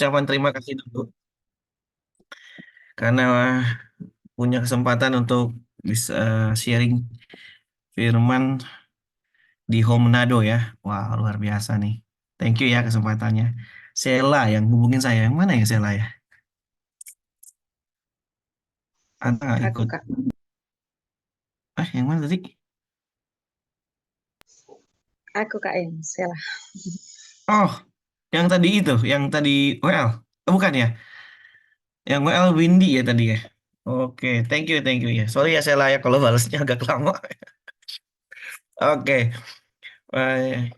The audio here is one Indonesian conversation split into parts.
ucapan terima kasih dulu karena punya kesempatan untuk bisa sharing firman di Home Manado ya. Wah, luar biasa nih. Thank you ya kesempatannya. Sela yang hubungin saya. Yang mana ya Sela ya? Anda nggak Aku ikut. Kak, Yang mana tadi? aku Kak yang salah. Oh, yang tadi itu. Yang tadi WL. Oh, bukan ya? Yang WL Windy ya tadi ya. Oke, thank you ya. Sorry ya Sela ya kalau balasnya agak lama. Oke, eh,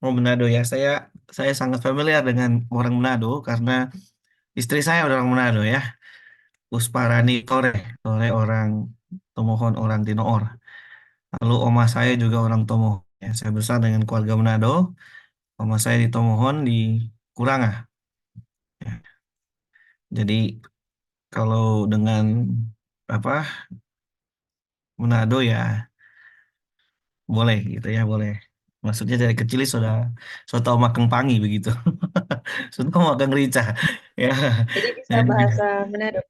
oh Manado ya. Saya sangat familiar dengan orang Manado karena istri saya orang Manado ya. Pusparani Tore, Tore orang Tomohon, orang Tinoor. Lalu oma saya juga orang Tomohon. Ya, saya besar dengan keluarga Manado. Oma saya di Tomohon di Kuranga. Ya, jadi kalau dengan apa Manado ya boleh gitu ya boleh. Maksudnya dari kecil sudah tahu makeng pangi begitu. Sudah tahu makeng rica. Ya, Jadi bisa jadi bahasa Manado.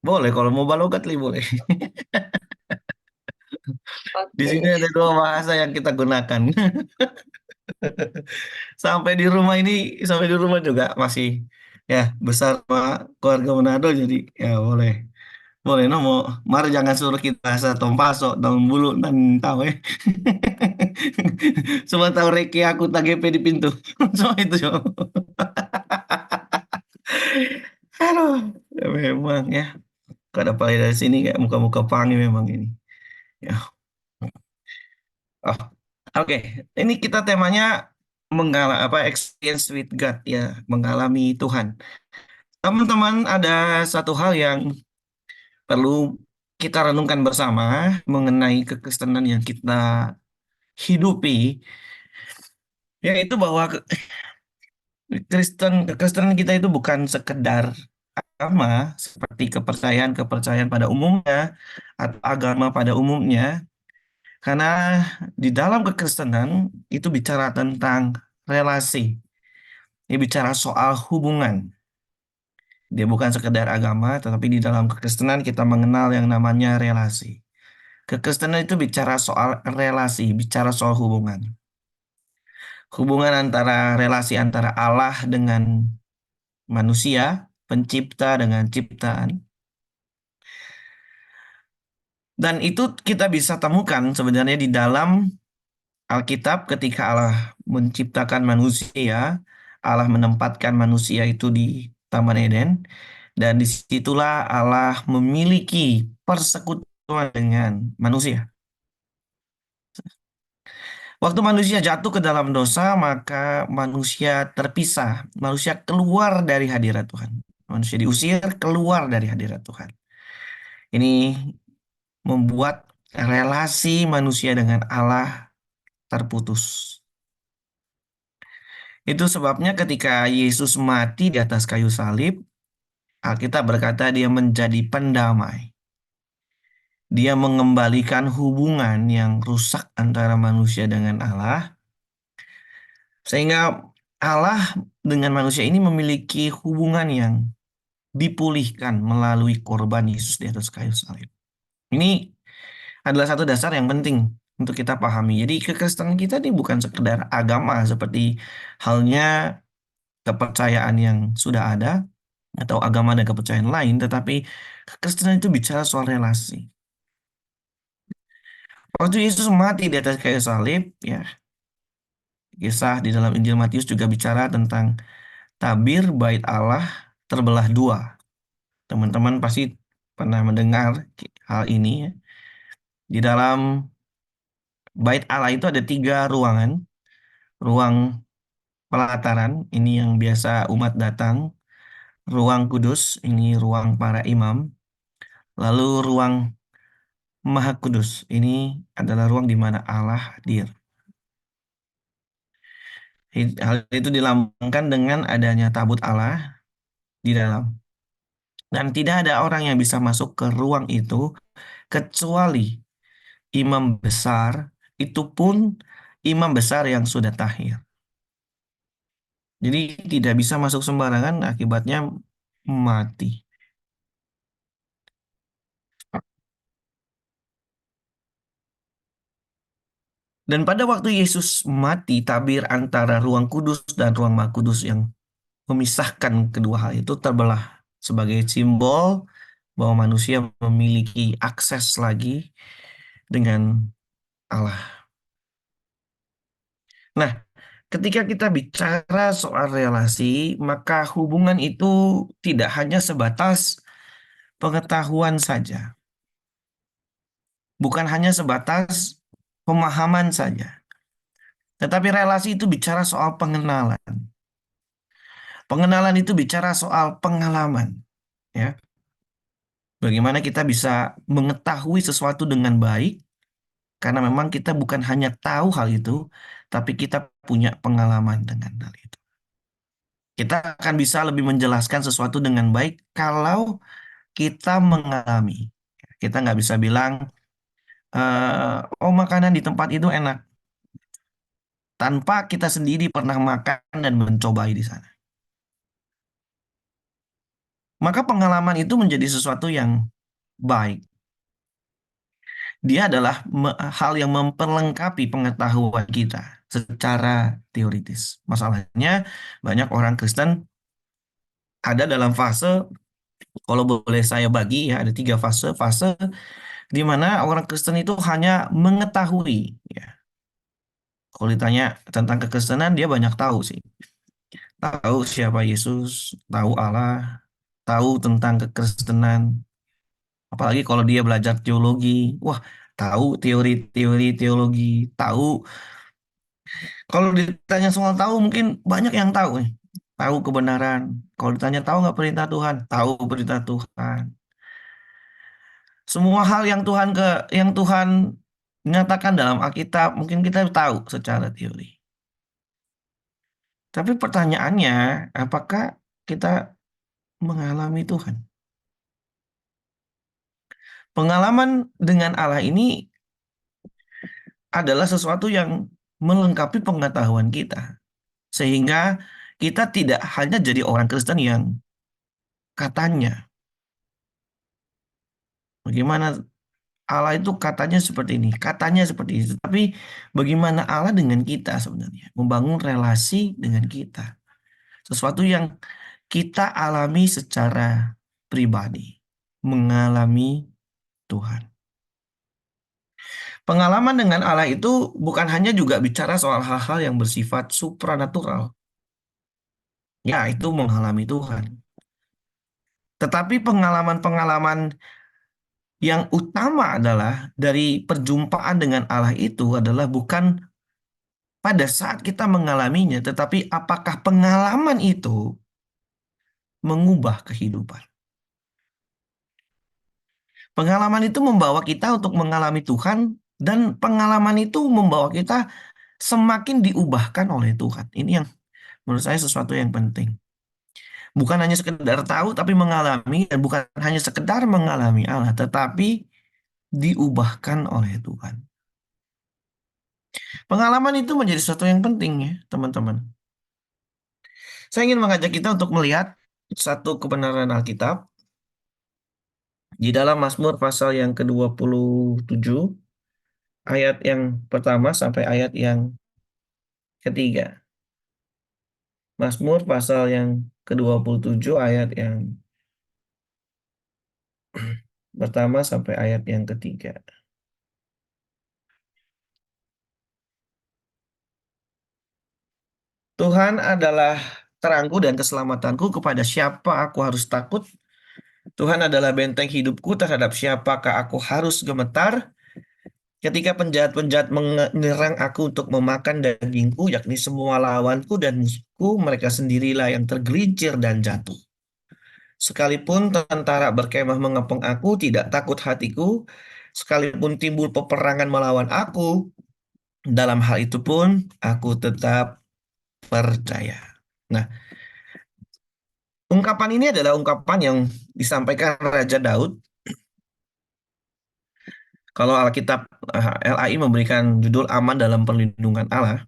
boleh kalau mau balogatli boleh. Di Oke. sini ada dua bahasa yang kita gunakan. Sampai di rumah juga masih ya besar sama keluarga Manado jadi ya boleh. Boleh no mau mari jangan suruh kita bahasa Tompaso daun bulu dan tahu ya. Cuma tahu reki aku TGP di pintu. Cuma itu yo. Aduh, ya memang ya. Kada paling dari sini kayak muka-muka pangi memang ini. Ya. Oh, oke. Ini kita temanya experience with God ya, mengalami Tuhan. Teman-teman, ada satu hal yang perlu kita renungkan bersama mengenai kekristenan yang kita hidupi, yaitu bahwa kekristenan kita itu bukan sekedar agama seperti kepercayaan-kepercayaan pada umumnya atau agama pada umumnya, karena di dalam kekristenan itu bicara tentang relasi, ini bicara soal hubungan. Dia bukan sekedar agama, tetapi di dalam kekristenan kita mengenal yang namanya relasi. Kekristenan itu bicara soal relasi, bicara soal hubungan. Hubungan antara relasi antara Allah dengan manusia, pencipta dengan ciptaan. Dan itu kita bisa temukan sebenarnya di dalam Alkitab ketika Allah menciptakan manusia, Allah menempatkan manusia itu di Taman Eden, dan disitulah Allah memiliki persekutuan dengan manusia. Waktu manusia jatuh ke dalam dosa, maka manusia terpisah. Manusia keluar dari hadirat Tuhan. Manusia diusir keluar dari hadirat Tuhan. Ini membuat relasi manusia dengan Allah terputus. Itu sebabnya ketika Yesus mati di atas kayu salib, Alkitab berkata dia menjadi pendamai. Dia mengembalikan hubungan yang rusak antara manusia dengan Allah, sehingga Allah dengan manusia ini memiliki hubungan yang dipulihkan melalui korban Yesus di atas kayu salib. Ini adalah satu dasar yang penting untuk kita pahami. Jadi kekristenan kita ini bukan sekedar agama seperti halnya kepercayaan yang sudah ada atau agama dan kepercayaan lain, tetapi kekristenan itu bicara soal relasi. Waktu Yesus mati di atas kayu salib, ya kisah di dalam Injil Matius juga bicara tentang tabir bait Allah terbelah dua. Teman-teman pasti pernah mendengar hal ini ya. Di dalam bait Allah itu ada tiga ruangan. Ruang pelataran, ini yang biasa umat datang. Ruang kudus, ini ruang para imam. Lalu ruang maha kudus, ini adalah ruang di mana Allah hadir. Hal itu dilambangkan dengan adanya tabut Allah di dalam. Dan tidak ada orang yang bisa masuk ke ruang itu kecuali imam besar, itu pun imam besar yang sudah tahir. Jadi tidak bisa masuk sembarangan, akibatnya mati. Dan pada waktu Yesus mati, tabir antara ruang kudus dan ruang maha kudus yang memisahkan kedua hal itu terbelah sebagai simbol bahwa manusia memiliki akses lagi dengan Allah. Nah, ketika kita bicara soal relasi, maka hubungan itu tidak hanya sebatas pengetahuan saja, bukan hanya sebatas pemahaman saja, tetapi relasi itu bicara soal pengenalan. Pengenalan itu bicara soal pengalaman, ya. Bagaimana kita bisa mengetahui sesuatu dengan baik, karena memang kita bukan hanya tahu hal itu, tapi kita punya pengalaman dengan hal itu. Kita akan bisa lebih menjelaskan sesuatu dengan baik kalau kita mengalami. Kita nggak bisa bilang, oh makanan di tempat itu enak, tanpa kita sendiri pernah makan dan mencobai di sana. Maka pengalaman itu menjadi sesuatu yang baik. Dia adalah hal yang memperlengkapi pengetahuan kita secara teoritis. Masalahnya, banyak orang Kristen ada dalam fase, kalau boleh saya bagi ya, ada tiga fase. Fase di mana orang Kristen itu hanya mengetahui. Ya. Kalau ditanya tentang kekristenan, dia banyak tahu sih. Tahu siapa Yesus, tahu Allah, tahu tentang kekristenan. Apalagi kalau dia belajar teologi, wah, tahu teori-teori teologi, tahu. Kalau ditanya soal tahu, mungkin banyak yang tahu nih. Tahu kebenaran. Kalau ditanya tahu nggak perintah Tuhan, tahu perintah Tuhan. Semua hal yang Tuhan nyatakan dalam Alkitab, mungkin kita tahu secara teori. Tapi pertanyaannya, apakah kita mengalami Tuhan? Pengalaman dengan Allah ini adalah sesuatu yang melengkapi pengetahuan kita. Sehingga kita tidak hanya jadi orang Kristen yang katanya, bagaimana Allah itu katanya seperti ini, katanya seperti itu. Tapi bagaimana Allah dengan kita sebenarnya? Membangun relasi dengan kita. Sesuatu yang kita alami secara pribadi. Mengalami Tuhan. Pengalaman dengan Allah itu bukan hanya juga bicara soal hal-hal yang bersifat supranatural. Ya, itu mengalami Tuhan. Tetapi pengalaman-pengalaman yang utama adalah dari perjumpaan dengan Allah itu adalah bukan pada saat kita mengalaminya, tetapi apakah pengalaman itu mengubah kehidupan. Pengalaman itu membawa kita untuk mengalami Tuhan, dan pengalaman itu membawa kita semakin diubahkan oleh Tuhan. Ini yang menurut saya sesuatu yang penting. Bukan hanya sekedar tahu, tapi mengalami, dan bukan hanya sekedar mengalami Allah, tetapi diubahkan oleh Tuhan. Pengalaman itu menjadi sesuatu yang penting ya, teman-teman. Saya ingin mengajak kita untuk melihat satu kebenaran Alkitab di dalam Mazmur pasal yang ke-27, ayat yang pertama sampai ayat yang ketiga. Mazmur pasal yang ke-27 ayat yang pertama sampai ayat yang ketiga. Tuhan adalah terangku dan keselamatanku, kepada siapa aku harus takut? Tuhan adalah benteng hidupku, terhadap siapakah aku harus gemetar? Ketika penjahat-penjahat menyerang aku untuk memakan dagingku, yakni semua lawanku dan musuhku, mereka sendirilah yang tergelincir dan jatuh. Sekalipun tentara berkemah mengepung aku, tidak takut hatiku. Sekalipun timbul peperangan melawan aku, dalam hal itu pun aku tetap percaya. Nah, ungkapan ini adalah ungkapan yang disampaikan Raja Daud. Kalau Alkitab LAI memberikan judul aman dalam perlindungan Allah.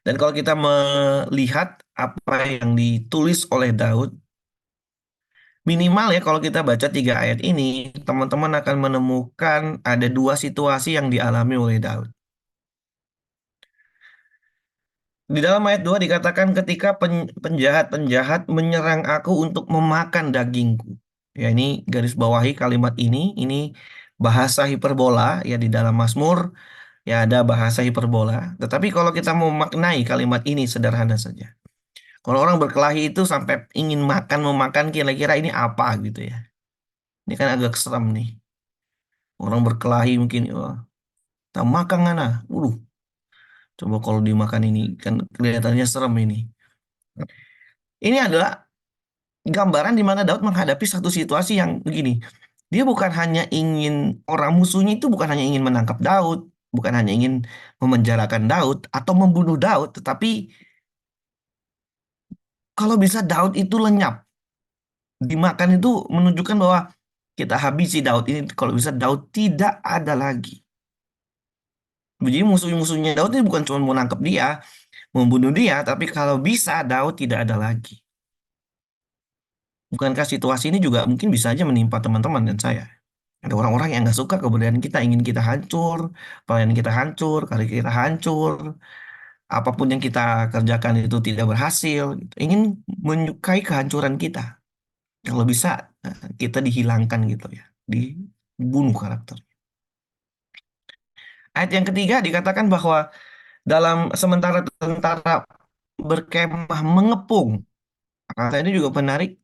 Dan kalau kita melihat apa yang ditulis oleh Daud, minimal ya kalau kita baca 3 ayat ini, teman-teman akan menemukan ada dua situasi yang dialami oleh Daud. Di dalam ayat 2 dikatakan ketika penjahat-penjahat menyerang aku untuk memakan dagingku. Ya, ini garis bawahi kalimat ini bahasa hiperbola ya di dalam Mazmur ya ada bahasa hiperbola. Tetapi kalau kita mau maknai kalimat ini sederhana saja. Kalau orang berkelahi itu sampai ingin makan memakan kira-kira ini apa gitu ya. Ini kan agak serem nih. Orang berkelahi mungkin wah, tak makan ngana. Coba kalau dimakan ini kan kelihatannya serem ini. Ini adalah gambaran di mana Daud menghadapi satu situasi yang begini. Dia bukan hanya ingin orang musuhnya itu bukan hanya ingin menangkap Daud, bukan hanya ingin memenjarakan Daud atau membunuh Daud, tetapi kalau bisa Daud itu lenyap. Dimakan itu menunjukkan bahwa kita habisi Daud ini kalau bisa Daud tidak ada lagi. Jadi musuh-musuhnya Daud ini bukan cuma mau nangkep dia, membunuh dia, tapi kalau bisa Daud tidak ada lagi. Bukankah situasi ini juga mungkin bisa aja menimpa teman-teman dan saya? Ada orang-orang yang nggak suka kemudian kita ingin kita hancur, pelayanan kita hancur, karir kita hancur, apapun yang kita kerjakan itu tidak berhasil, gitu. Ingin menyukai kehancuran kita. Kalau bisa kita dihilangkan gitu ya, dibunuh karakter. Ayat yang ketiga dikatakan bahwa dalam sementara tentara berkemah mengepung, kata ini juga menarik.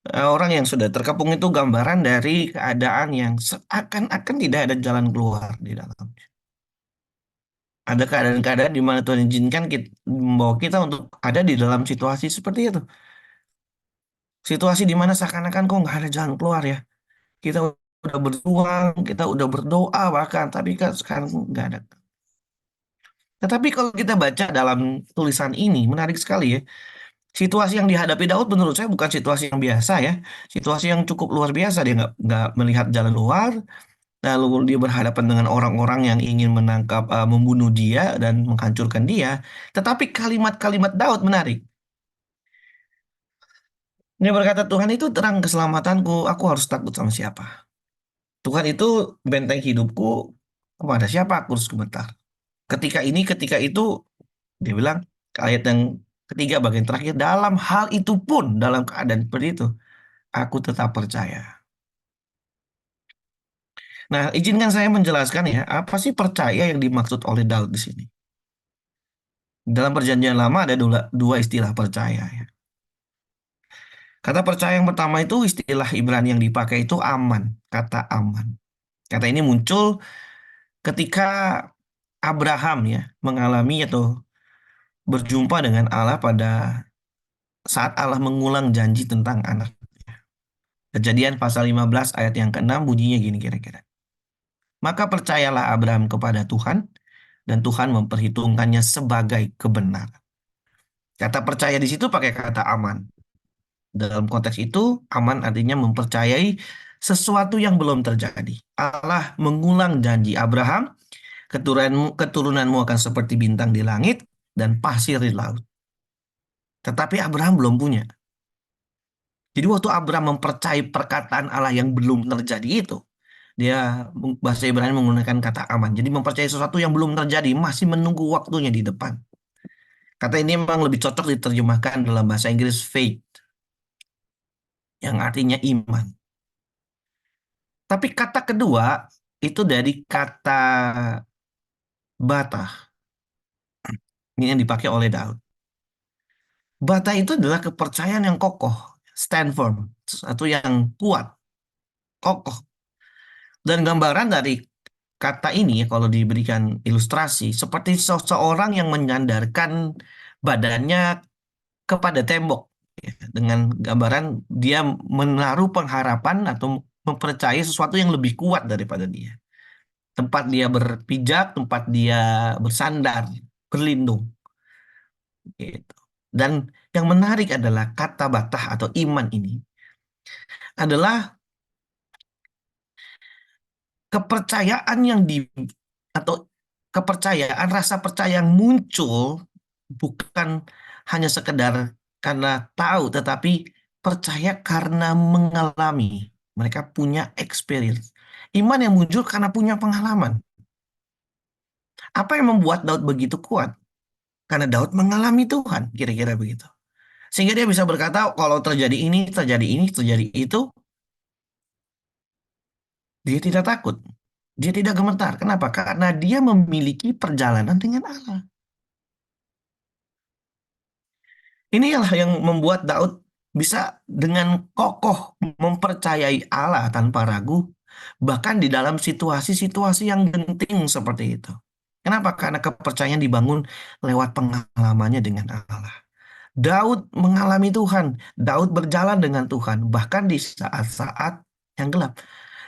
Orang yang sudah terkepung itu gambaran dari keadaan yang seakan-akan tidak ada jalan keluar di dalam. Ada keadaan-keadaan di mana Tuhan izinkan kita, membawa kita untuk ada di dalam situasi seperti itu. Situasi di mana seakan-akan kok nggak ada jalan keluar ya. Kita udah berjuang, kita udah berdoa bahkan, tapi kan sekarang nggak ada. Tetapi kalau kita baca dalam tulisan ini, menarik sekali ya. Situasi yang dihadapi Daud menurut saya bukan situasi yang biasa ya. Situasi yang cukup luar biasa. Dia nggak melihat jalan luar, lalu dia berhadapan dengan orang-orang yang ingin menangkap, membunuh dia dan menghancurkan dia. Tetapi kalimat-kalimat Daud menarik. Dia berkata, Tuhan itu terang keselamatanku, aku harus takut sama siapa? Tuhan itu benteng hidupku, kepada siapa aku harus gemetar? Ketika ini, ketika itu, dia bilang, ayat yang ketiga bagian terakhir, dalam hal itu pun, dalam keadaan seperti itu, aku tetap percaya. Nah, izinkan saya menjelaskan ya, apa sih percaya yang dimaksud oleh Daud di sini? Dalam perjanjian lama ada dua istilah percaya ya. Kata percaya yang pertama itu istilah Ibrani yang dipakai itu aman, kata aman. Kata ini muncul ketika Abraham ya mengalami atau berjumpa dengan Allah pada saat Allah mengulang janji tentang anak. Kejadian pasal 15 ayat yang ke-6 bunyinya gini kira-kira. Maka percayalah Abraham kepada Tuhan dan Tuhan memperhitungkannya sebagai kebenaran. Kata percaya di situ pakai kata aman. Dalam konteks itu, aman artinya mempercayai sesuatu yang belum terjadi. Allah mengulang janji Abraham, keturunanmu akan seperti bintang di langit dan pasir di laut. Tetapi Abraham belum punya. Jadi waktu Abraham mempercayai perkataan Allah yang belum terjadi itu, dia bahasa Ibrani menggunakan kata aman. Jadi mempercayai sesuatu yang belum terjadi, masih menunggu waktunya di depan. Kata ini memang lebih cocok diterjemahkan dalam bahasa Inggris faith, yang artinya iman. Tapi kata kedua itu dari kata bata. Ini yang dipakai oleh Daud. Bata itu adalah kepercayaan yang kokoh, stand firm, sesuatu yang kuat, kokoh. Dan gambaran dari kata ini kalau diberikan ilustrasi seperti seseorang yang menyandarkan badannya kepada tembok ya, dengan gambaran dia menaruh pengharapan atau mempercayai sesuatu yang lebih kuat daripada dia. Tempat dia berpijak, tempat dia bersandar, berlindung gitu. Dan yang menarik adalah kata batah atau iman ini adalah kepercayaan yang atau kepercayaan, rasa percaya yang muncul bukan hanya sekedar karena tahu, tetapi percaya karena mengalami. Mereka punya experience. Iman yang muncul karena punya pengalaman. Apa yang membuat Daud begitu kuat? Karena Daud mengalami Tuhan, kira-kira begitu. Sehingga dia bisa berkata, kalau terjadi ini, terjadi ini, terjadi itu, dia tidak takut. Dia tidak gemetar. Kenapa? Karena dia memiliki perjalanan dengan Allah. Inilah yang membuat Daud bisa dengan kokoh mempercayai Allah tanpa ragu, bahkan di dalam situasi-situasi yang genting seperti itu. Kenapa? Karena kepercayaan dibangun lewat pengalamannya dengan Allah. Daud mengalami Tuhan, Daud berjalan dengan Tuhan, bahkan di saat-saat yang gelap.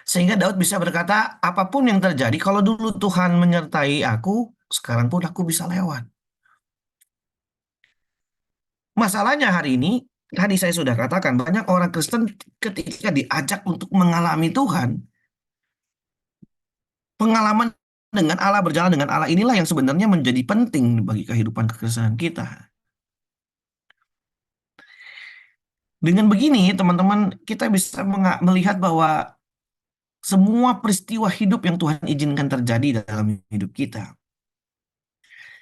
Sehingga Daud bisa berkata, apapun yang terjadi, kalau dulu Tuhan menyertai aku, sekarang pun aku bisa lewat. Masalahnya hari ini, tadi saya sudah katakan, banyak orang Kristen ketika diajak untuk mengalami Tuhan, pengalaman dengan Allah, berjalan dengan Allah inilah yang sebenarnya menjadi penting bagi kehidupan kekristenan kita. Dengan begini, teman-teman, kita bisa melihat bahwa semua peristiwa hidup yang Tuhan izinkan terjadi dalam hidup kita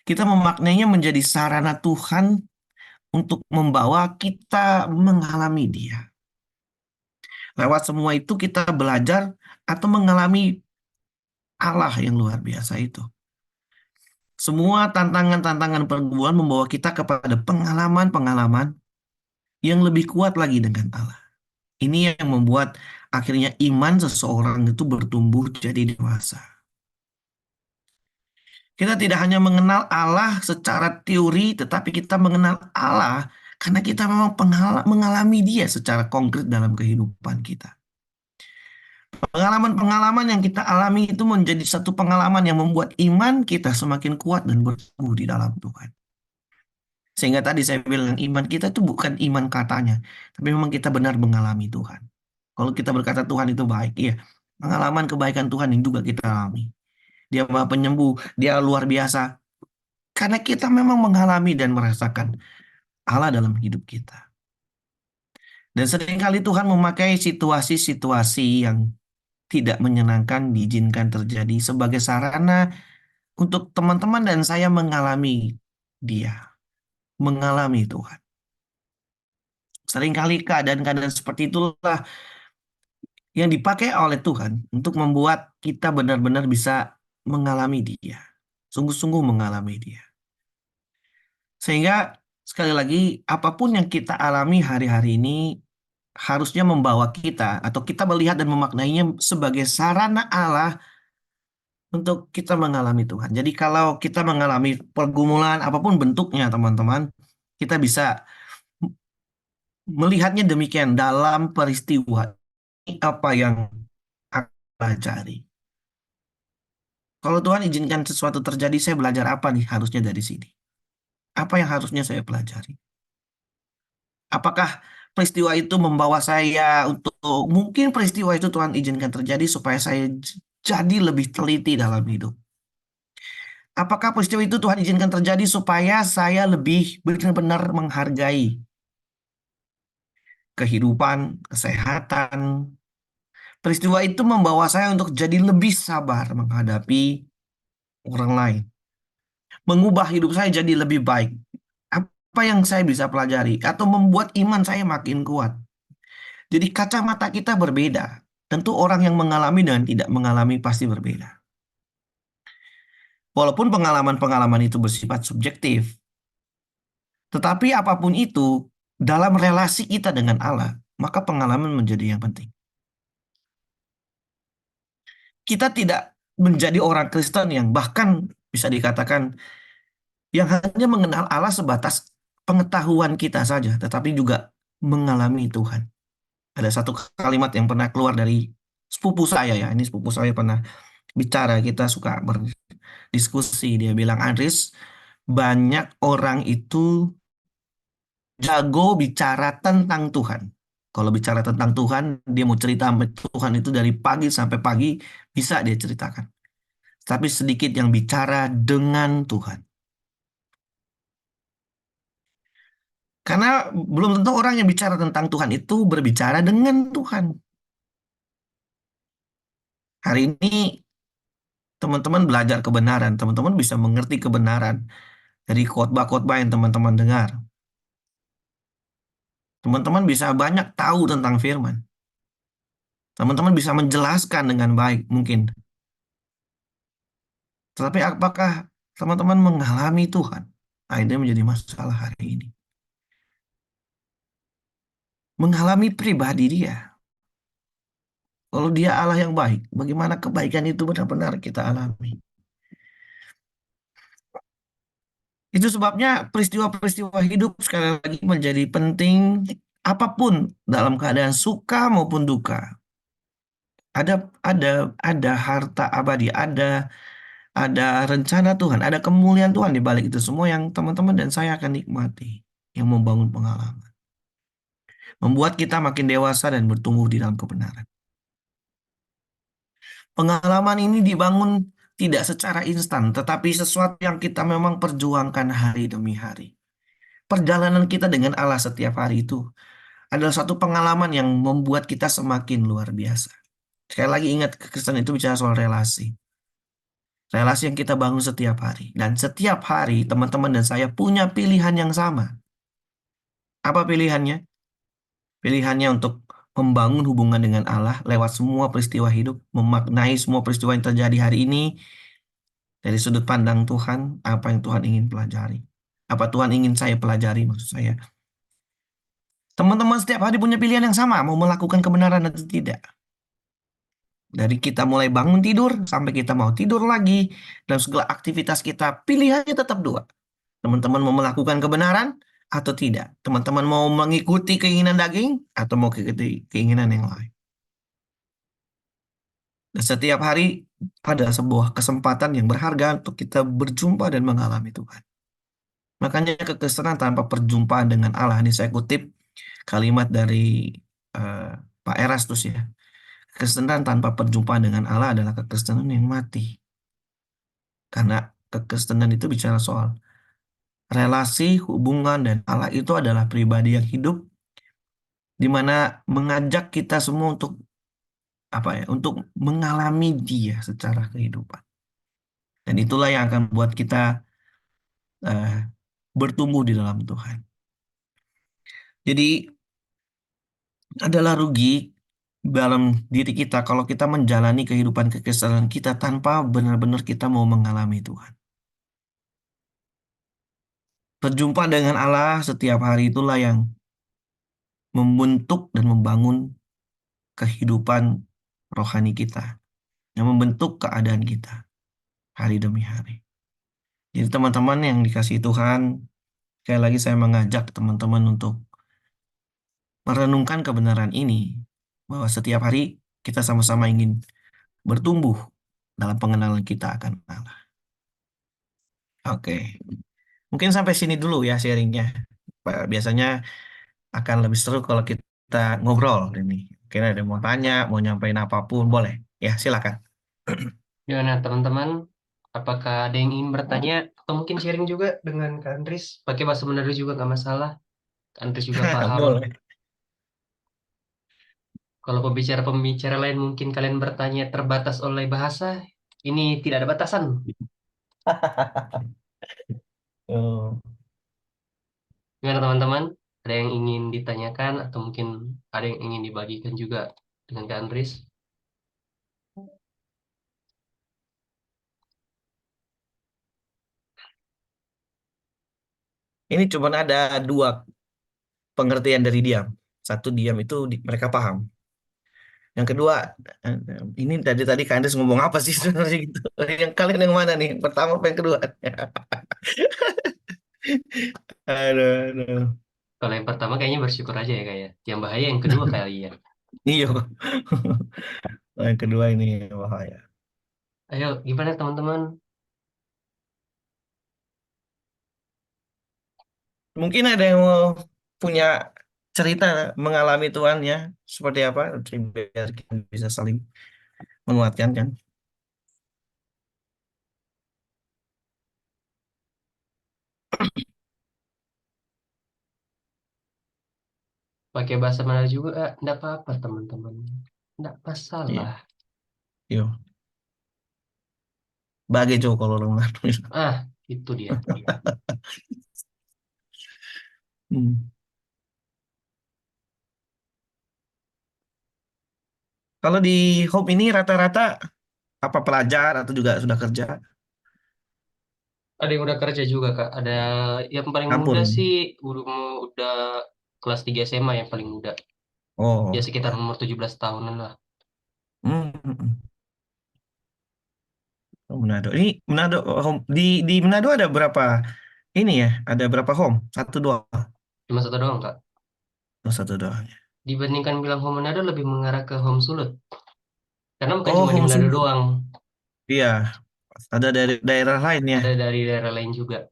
memaknainya menjadi sarana Tuhan untuk membawa kita mengalami Dia. Lewat semua itu kita belajar atau mengalami Allah yang luar biasa itu. Semua tantangan-tantangan pergumulan membawa kita kepada pengalaman-pengalaman yang lebih kuat lagi dengan Allah. Ini yang membuat akhirnya iman seseorang itu bertumbuh jadi dewasa. Kita tidak hanya mengenal Allah secara teori, tetapi kita mengenal Allah karena kita memang mengalami Dia secara konkret dalam kehidupan kita. Pengalaman-pengalaman yang kita alami itu menjadi satu pengalaman yang membuat iman kita semakin kuat dan bertumbuh di dalam Tuhan. Sehingga tadi saya bilang iman kita itu bukan iman katanya, tapi memang kita benar mengalami Tuhan. Kalau kita berkata Tuhan itu baik, iya, pengalaman kebaikan Tuhan yang juga kita alami. Dia Maha Penyembuh, Dia luar biasa. Karena kita memang mengalami dan merasakan Allah dalam hidup kita. Dan seringkali Tuhan memakai situasi-situasi yang tidak menyenangkan diizinkan terjadi sebagai sarana untuk teman-teman dan saya mengalami Dia, mengalami Tuhan. Seringkali keadaan-keadaan seperti itulah yang dipakai oleh Tuhan untuk membuat kita benar-benar bisa mengalami Dia, sungguh-sungguh mengalami Dia. Sehingga sekali lagi, apapun yang kita alami hari-hari ini harusnya membawa kita atau kita melihat dan memaknainya sebagai sarana Allah untuk kita mengalami Tuhan. Jadi kalau kita mengalami pergumulan apapun bentuknya, teman-teman, kita bisa melihatnya demikian dalam peristiwa apa yang aku pelajari. Kalau Tuhan izinkan sesuatu terjadi, saya belajar apa nih harusnya dari sini? Apa yang harusnya saya pelajari? Apakah peristiwa itu membawa saya untuk mungkin peristiwa itu Tuhan izinkan terjadi supaya saya jadi lebih teliti dalam hidup? Apakah peristiwa itu Tuhan izinkan terjadi supaya saya lebih benar-benar menghargai kehidupan, kesehatan? Peristiwa itu membawa saya untuk jadi lebih sabar menghadapi orang lain, mengubah hidup saya jadi lebih baik. Apa yang saya bisa pelajari atau membuat iman saya makin kuat? Jadi kacamata kita berbeda. Tentu orang yang mengalami dan tidak mengalami pasti berbeda. Walaupun pengalaman-pengalaman itu bersifat subjektif, tetapi apapun itu, dalam relasi kita dengan Allah, maka pengalaman menjadi yang penting. Kita tidak menjadi orang Kristen yang bahkan bisa dikatakan yang hanya mengenal Allah sebatas pengetahuan kita saja, tetapi juga mengalami Tuhan. Ada satu kalimat yang pernah keluar dari sepupu saya ya, ini sepupu saya pernah bicara, kita suka berdiskusi. Dia bilang, Andres, banyak orang itu jago bicara tentang Tuhan. Kalau bicara tentang Tuhan, dia mau cerita sama Tuhan itu dari pagi sampai pagi, bisa dia ceritakan. tapi sedikit yang bicara dengan Tuhan. Karena belum tentu orang yang bicara tentang Tuhan itu berbicara dengan Tuhan. Hari ini teman-teman belajar kebenaran, teman-teman bisa mengerti kebenaran dari khotbah-khotbah yang teman-teman dengar. Teman-teman bisa banyak tahu tentang firman. Teman-teman bisa menjelaskan dengan baik mungkin. Tetapi apakah teman-teman mengalami Tuhan? Nah, ini menjadi masalah hari ini. Mengalami pribadi dia. Kalau dia Allah yang baik, bagaimana kebaikan itu benar-benar kita alami? Itu sebabnya peristiwa-peristiwa hidup sekali lagi menjadi penting apapun dalam keadaan suka maupun duka. Ada ada ada harta abadi, ada rencana Tuhan, ada kemuliaan Tuhan di balik itu semua yang teman-teman dan saya akan nikmati, yang membangun pengalaman, membuat kita makin dewasa dan bertumbuh di dalam kebenaran. Pengalaman ini dibangun tidak secara instan, tetapi sesuatu yang kita memang perjuangkan hari demi hari. Perjalanan kita dengan Allah setiap hari itu adalah satu pengalaman yang membuat kita semakin luar biasa. Sekali lagi ingat, kekristenan itu bicara soal relasi. Relasi yang kita bangun setiap hari. Dan setiap hari teman-teman dan saya punya pilihan yang sama. Apa pilihannya? Pilihannya untuk membangun hubungan dengan Allah lewat semua peristiwa hidup, memaknai semua peristiwa yang terjadi hari ini dari sudut pandang Tuhan, apa yang Tuhan ingin pelajari. Apa Tuhan ingin saya pelajari maksud saya. Teman-teman setiap hari punya pilihan yang sama, mau melakukan kebenaran atau tidak. Dari kita mulai bangun tidur sampai kita mau tidur lagi, dan segala aktivitas kita, pilihannya tetap dua. Teman-teman mau melakukan kebenaran atau tidak. Teman-teman mau mengikuti keinginan daging atau mau mengikuti keinginan yang lain. Dan setiap hari ada sebuah kesempatan yang berharga untuk kita berjumpa dan mengalami Tuhan. Makanya kekristenan tanpa perjumpaan dengan Allah, ini saya kutip kalimat dari eh, Pak Erastus ya. Kekristenan tanpa perjumpaan dengan Allah adalah kekristenan yang mati. Karena kekristenan itu bicara soal relasi, hubungan, dan Allah itu adalah pribadi yang hidup, di mana mengajak kita semua untuk apa ya, untuk mengalami Dia secara kehidupan. Dan itulah yang akan buat kita eh, bertumbuh di dalam Tuhan. Jadi adalah rugi dalam diri kita kalau kita menjalani kehidupan kekristenan kita tanpa benar-benar kita mau mengalami Tuhan. Berjumpa dengan Allah setiap hari itulah yang membentuk dan membangun kehidupan rohani kita, yang membentuk keadaan kita hari demi hari. Jadi teman-teman yang dikasihi Tuhan, sekali lagi saya mengajak teman-teman untuk merenungkan kebenaran ini, bahwa setiap hari kita sama-sama ingin bertumbuh dalam pengenalan kita akan Allah. Oke, mungkin sampai sini dulu ya sharingnya. Biasanya akan lebih seru kalau kita ngobrol ini. Mungkin ada yang mau tanya, mau nyampein apapun, boleh. Ya, silakan. Gimana teman-teman? Apakah ada yang ingin bertanya atau mungkin sharing juga dengan Kak Andris? Pakai bahasa Mandarin juga nggak masalah. Kak Andris juga paham. Boleh. Kalau pembicara-pembicara lain mungkin kalian bertanya terbatas oleh bahasa, ini tidak ada batasan. Oh. Gimana teman-teman? Ada yang ingin ditanyakan atau mungkin ada yang ingin dibagikan juga dengan Kak Andris? Ini cuma ada dua pengertian dari diam. Satu, diam itu mereka paham. Yang kedua, ini tadi tadi Kandes ngomong apa sih sebenarnya gitu. Yang kalian yang mana nih? Pertama apa yang kedua? Aduh, aduh. Kalau yang pertama kayaknya bersyukur aja ya kayak. Yang bahaya yang kedua kali ya. Iya. Yang kedua ini bahaya. Ayo, gimana teman-teman? Mungkin ada yang mau punya cerita mengalami Tuhan ya, seperti apa? Biar kita bisa saling menguatkan kan. Pakai bahasa mana juga, enggak apa-apa teman-teman. Enggak Iya, masalah. yo. Bage Jo kalau orang Manado. Ah, itu dia. Hmm. Kalau di Home ini rata-rata apa pelajar atau juga sudah kerja? Ada yang udah kerja juga, Kak. Ada yang paling muda Ampun. sih, udah kelas 3 SMA yang paling muda. Ya Oh. sekitar umur 17 tahunan lah. Hmm. Oh, Manado. Ini Manado home di Manado ada berapa ini ya? Ada berapa home? Satu dua. Cuma satu doang, Kak. Oh, satu doang. Dibandingkan bilang home Manado lebih mengarah ke home Sulut. Karena bukan Oh, cuma di home Manado Sulu. doang, Iya, ada dari daerah lain ya. ada dari daerah lain juga.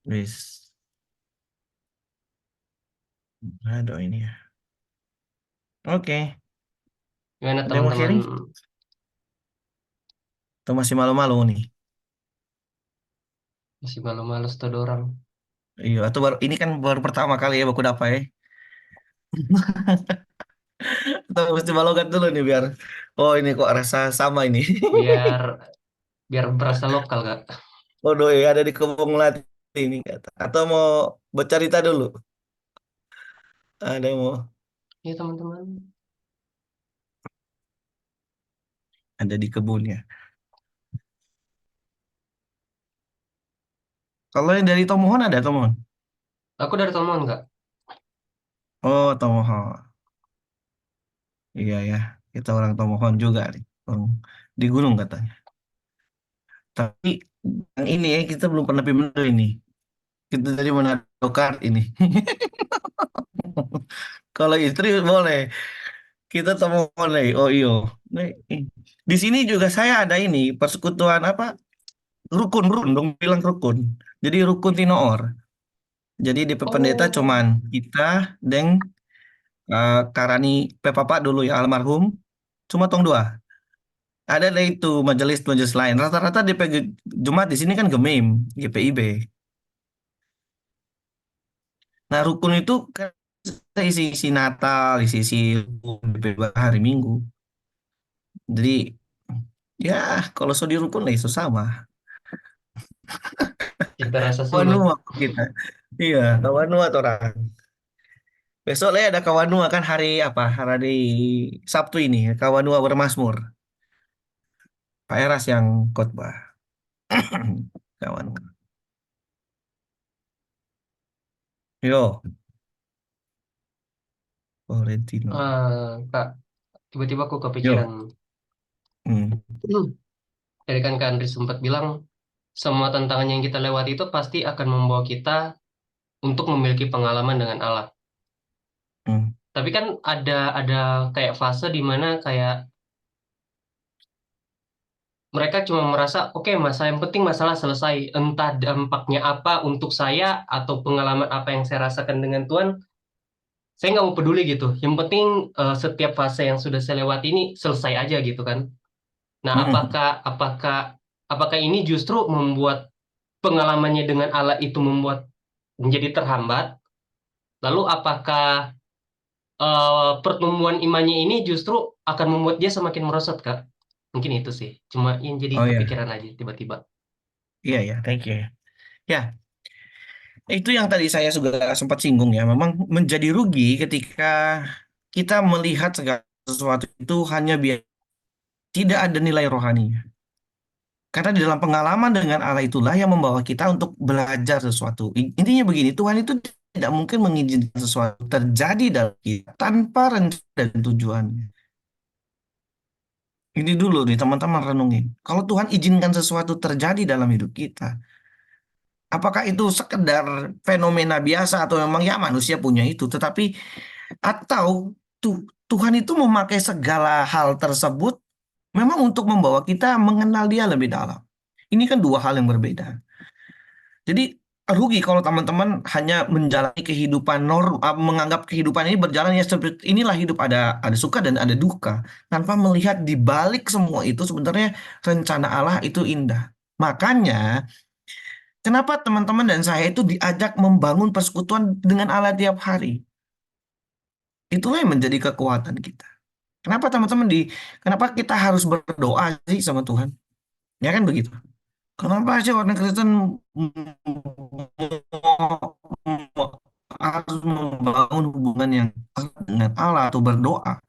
Wis. Manado ini ya. Oke. Gimana Ada yang mau teman-teman? sharing? Atau masih malu-malu nih? Masih malu-malu satu orang. Iya, atau ini kan baru pertama kali ya baku dapat ya. Atau mesti balogat dulu nih biar. Oh ini kok rasa sama ini. Biar biar berasa lokal, Kak. Oh doi ada di Kebun Melati ini kata. Atau mau bercerita dulu? Ada yang mau? Ya teman-teman. Ada di kebunnya. Kalau yang dari Tomohon ada Tomohon? Aku dari Tomohon, Kak. Oh Tomohon. Iya ya. Kita orang Tomohon juga nih. Orang di gunung katanya. Tapi yang ini ya kita belum pernah pergi Manado ini. Kita dari Manado Kart ini. Kalau istri boleh. Kita Tomohon nih. Oh iyo. Nih, di sini juga saya ada ini persekutuan apa? Rukun, rukun dong bilang rukun. Jadi rukun Tinoor. Jadi di pendeta Oh, cuman kita, Deng, Karani Pepapa dulu ya almarhum. Cuma tong dua. Ada deh itu majelis-majelis lain. Rata-rata DPG Jumat di sini kan Gemim, GPIB. Nah rukun itu kan isi-isi Natal, isi-isi DPIB hari Minggu. Jadi ya kalau so di rukun lah itu sama. kita rasa Kawan sulut. nuak kita. Iya, kawan nuak orang. Besok lah ada kawan nuak kan hari apa? Hari Sabtu ini, kawan nuak bermasmur. Pak Eras yang khotbah. Kawan. Yo, Valentino. Kak, tiba-tiba aku kepikiran. Yo. Hmm. Tadi kan Kak Andri sempat bilang, semua tantangan yang kita lewati itu pasti akan membawa kita untuk memiliki pengalaman dengan Allah. Hmm. Tapi kan ada kayak fase di mana kayak mereka cuma merasa, oke, masa yang penting masalah selesai. Entah dampaknya apa untuk saya atau pengalaman apa yang saya rasakan dengan Tuhan, saya nggak mau peduli gitu. Yang penting setiap fase yang sudah saya lewati ini selesai aja gitu kan. Nah, Hmm. apakah ini justru membuat pengalamannya dengan Allah itu membuat menjadi terhambat? Lalu apakah pertumbuhan imannya ini justru akan membuat dia semakin merosot, Kak? Mungkin itu sih. Cuma yang jadi Oh ya, kepikiran aja tiba-tiba. iya ya, thank you. Ya, itu yang tadi saya juga sempat singgung ya. Memang menjadi rugi ketika kita melihat segala sesuatu itu hanya biar tidak ada nilai rohaninya. Karena di dalam pengalaman dengan Allah itulah yang membawa kita untuk belajar sesuatu. Intinya begini, Tuhan itu tidak mungkin mengizinkan sesuatu terjadi dalam kita tanpa rencana dan tujuannya. Ini dulu nih teman-teman renungin. Kalau Tuhan izinkan sesuatu terjadi dalam hidup kita, apakah itu sekedar fenomena biasa atau memang ya manusia punya itu, tetapi atau Tuhan itu memakai segala hal tersebut memang untuk membawa kita mengenal Dia lebih dalam. Ini kan dua hal yang berbeda. Jadi rugi kalau teman-teman hanya menjalani kehidupan menganggap kehidupan ini berjalan ya seperti inilah hidup ada suka dan ada duka tanpa melihat di balik semua itu sebenarnya rencana Allah itu indah. Makanya Kenapa teman-teman dan saya itu diajak membangun persekutuan dengan Allah tiap hari? Itulah yang menjadi kekuatan kita. Kenapa teman-teman kenapa kita harus berdoa sih sama Tuhan? Ya kan begitu. Kenapa sih orang Kristen harus membangun hubungan yang dengan Allah atau berdoa?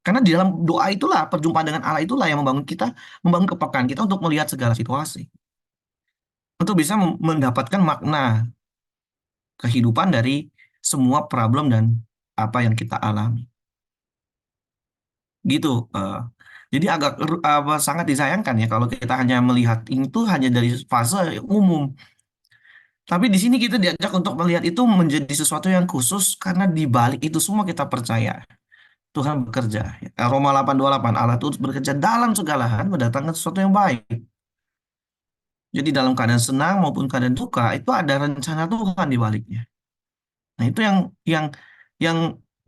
Karena di dalam doa itulah, perjumpaan dengan Allah itulah yang membangun kepekaan kita untuk melihat segala situasi. Untuk bisa mendapatkan makna kehidupan dari semua problem dan apa yang kita alami. Gitu. Jadi agak sangat disayangkan ya kalau kita hanya melihat itu hanya dari fase umum. Tapi di sini kita diajak untuk melihat itu menjadi sesuatu yang khusus karena di balik itu semua kita percaya Tuhan bekerja. Roma 8:28, Allah terus bekerja dalam segala hal mendatangkan sesuatu yang baik. Jadi dalam keadaan senang maupun keadaan duka itu ada rencana Tuhan di baliknya. Nah, itu yang yang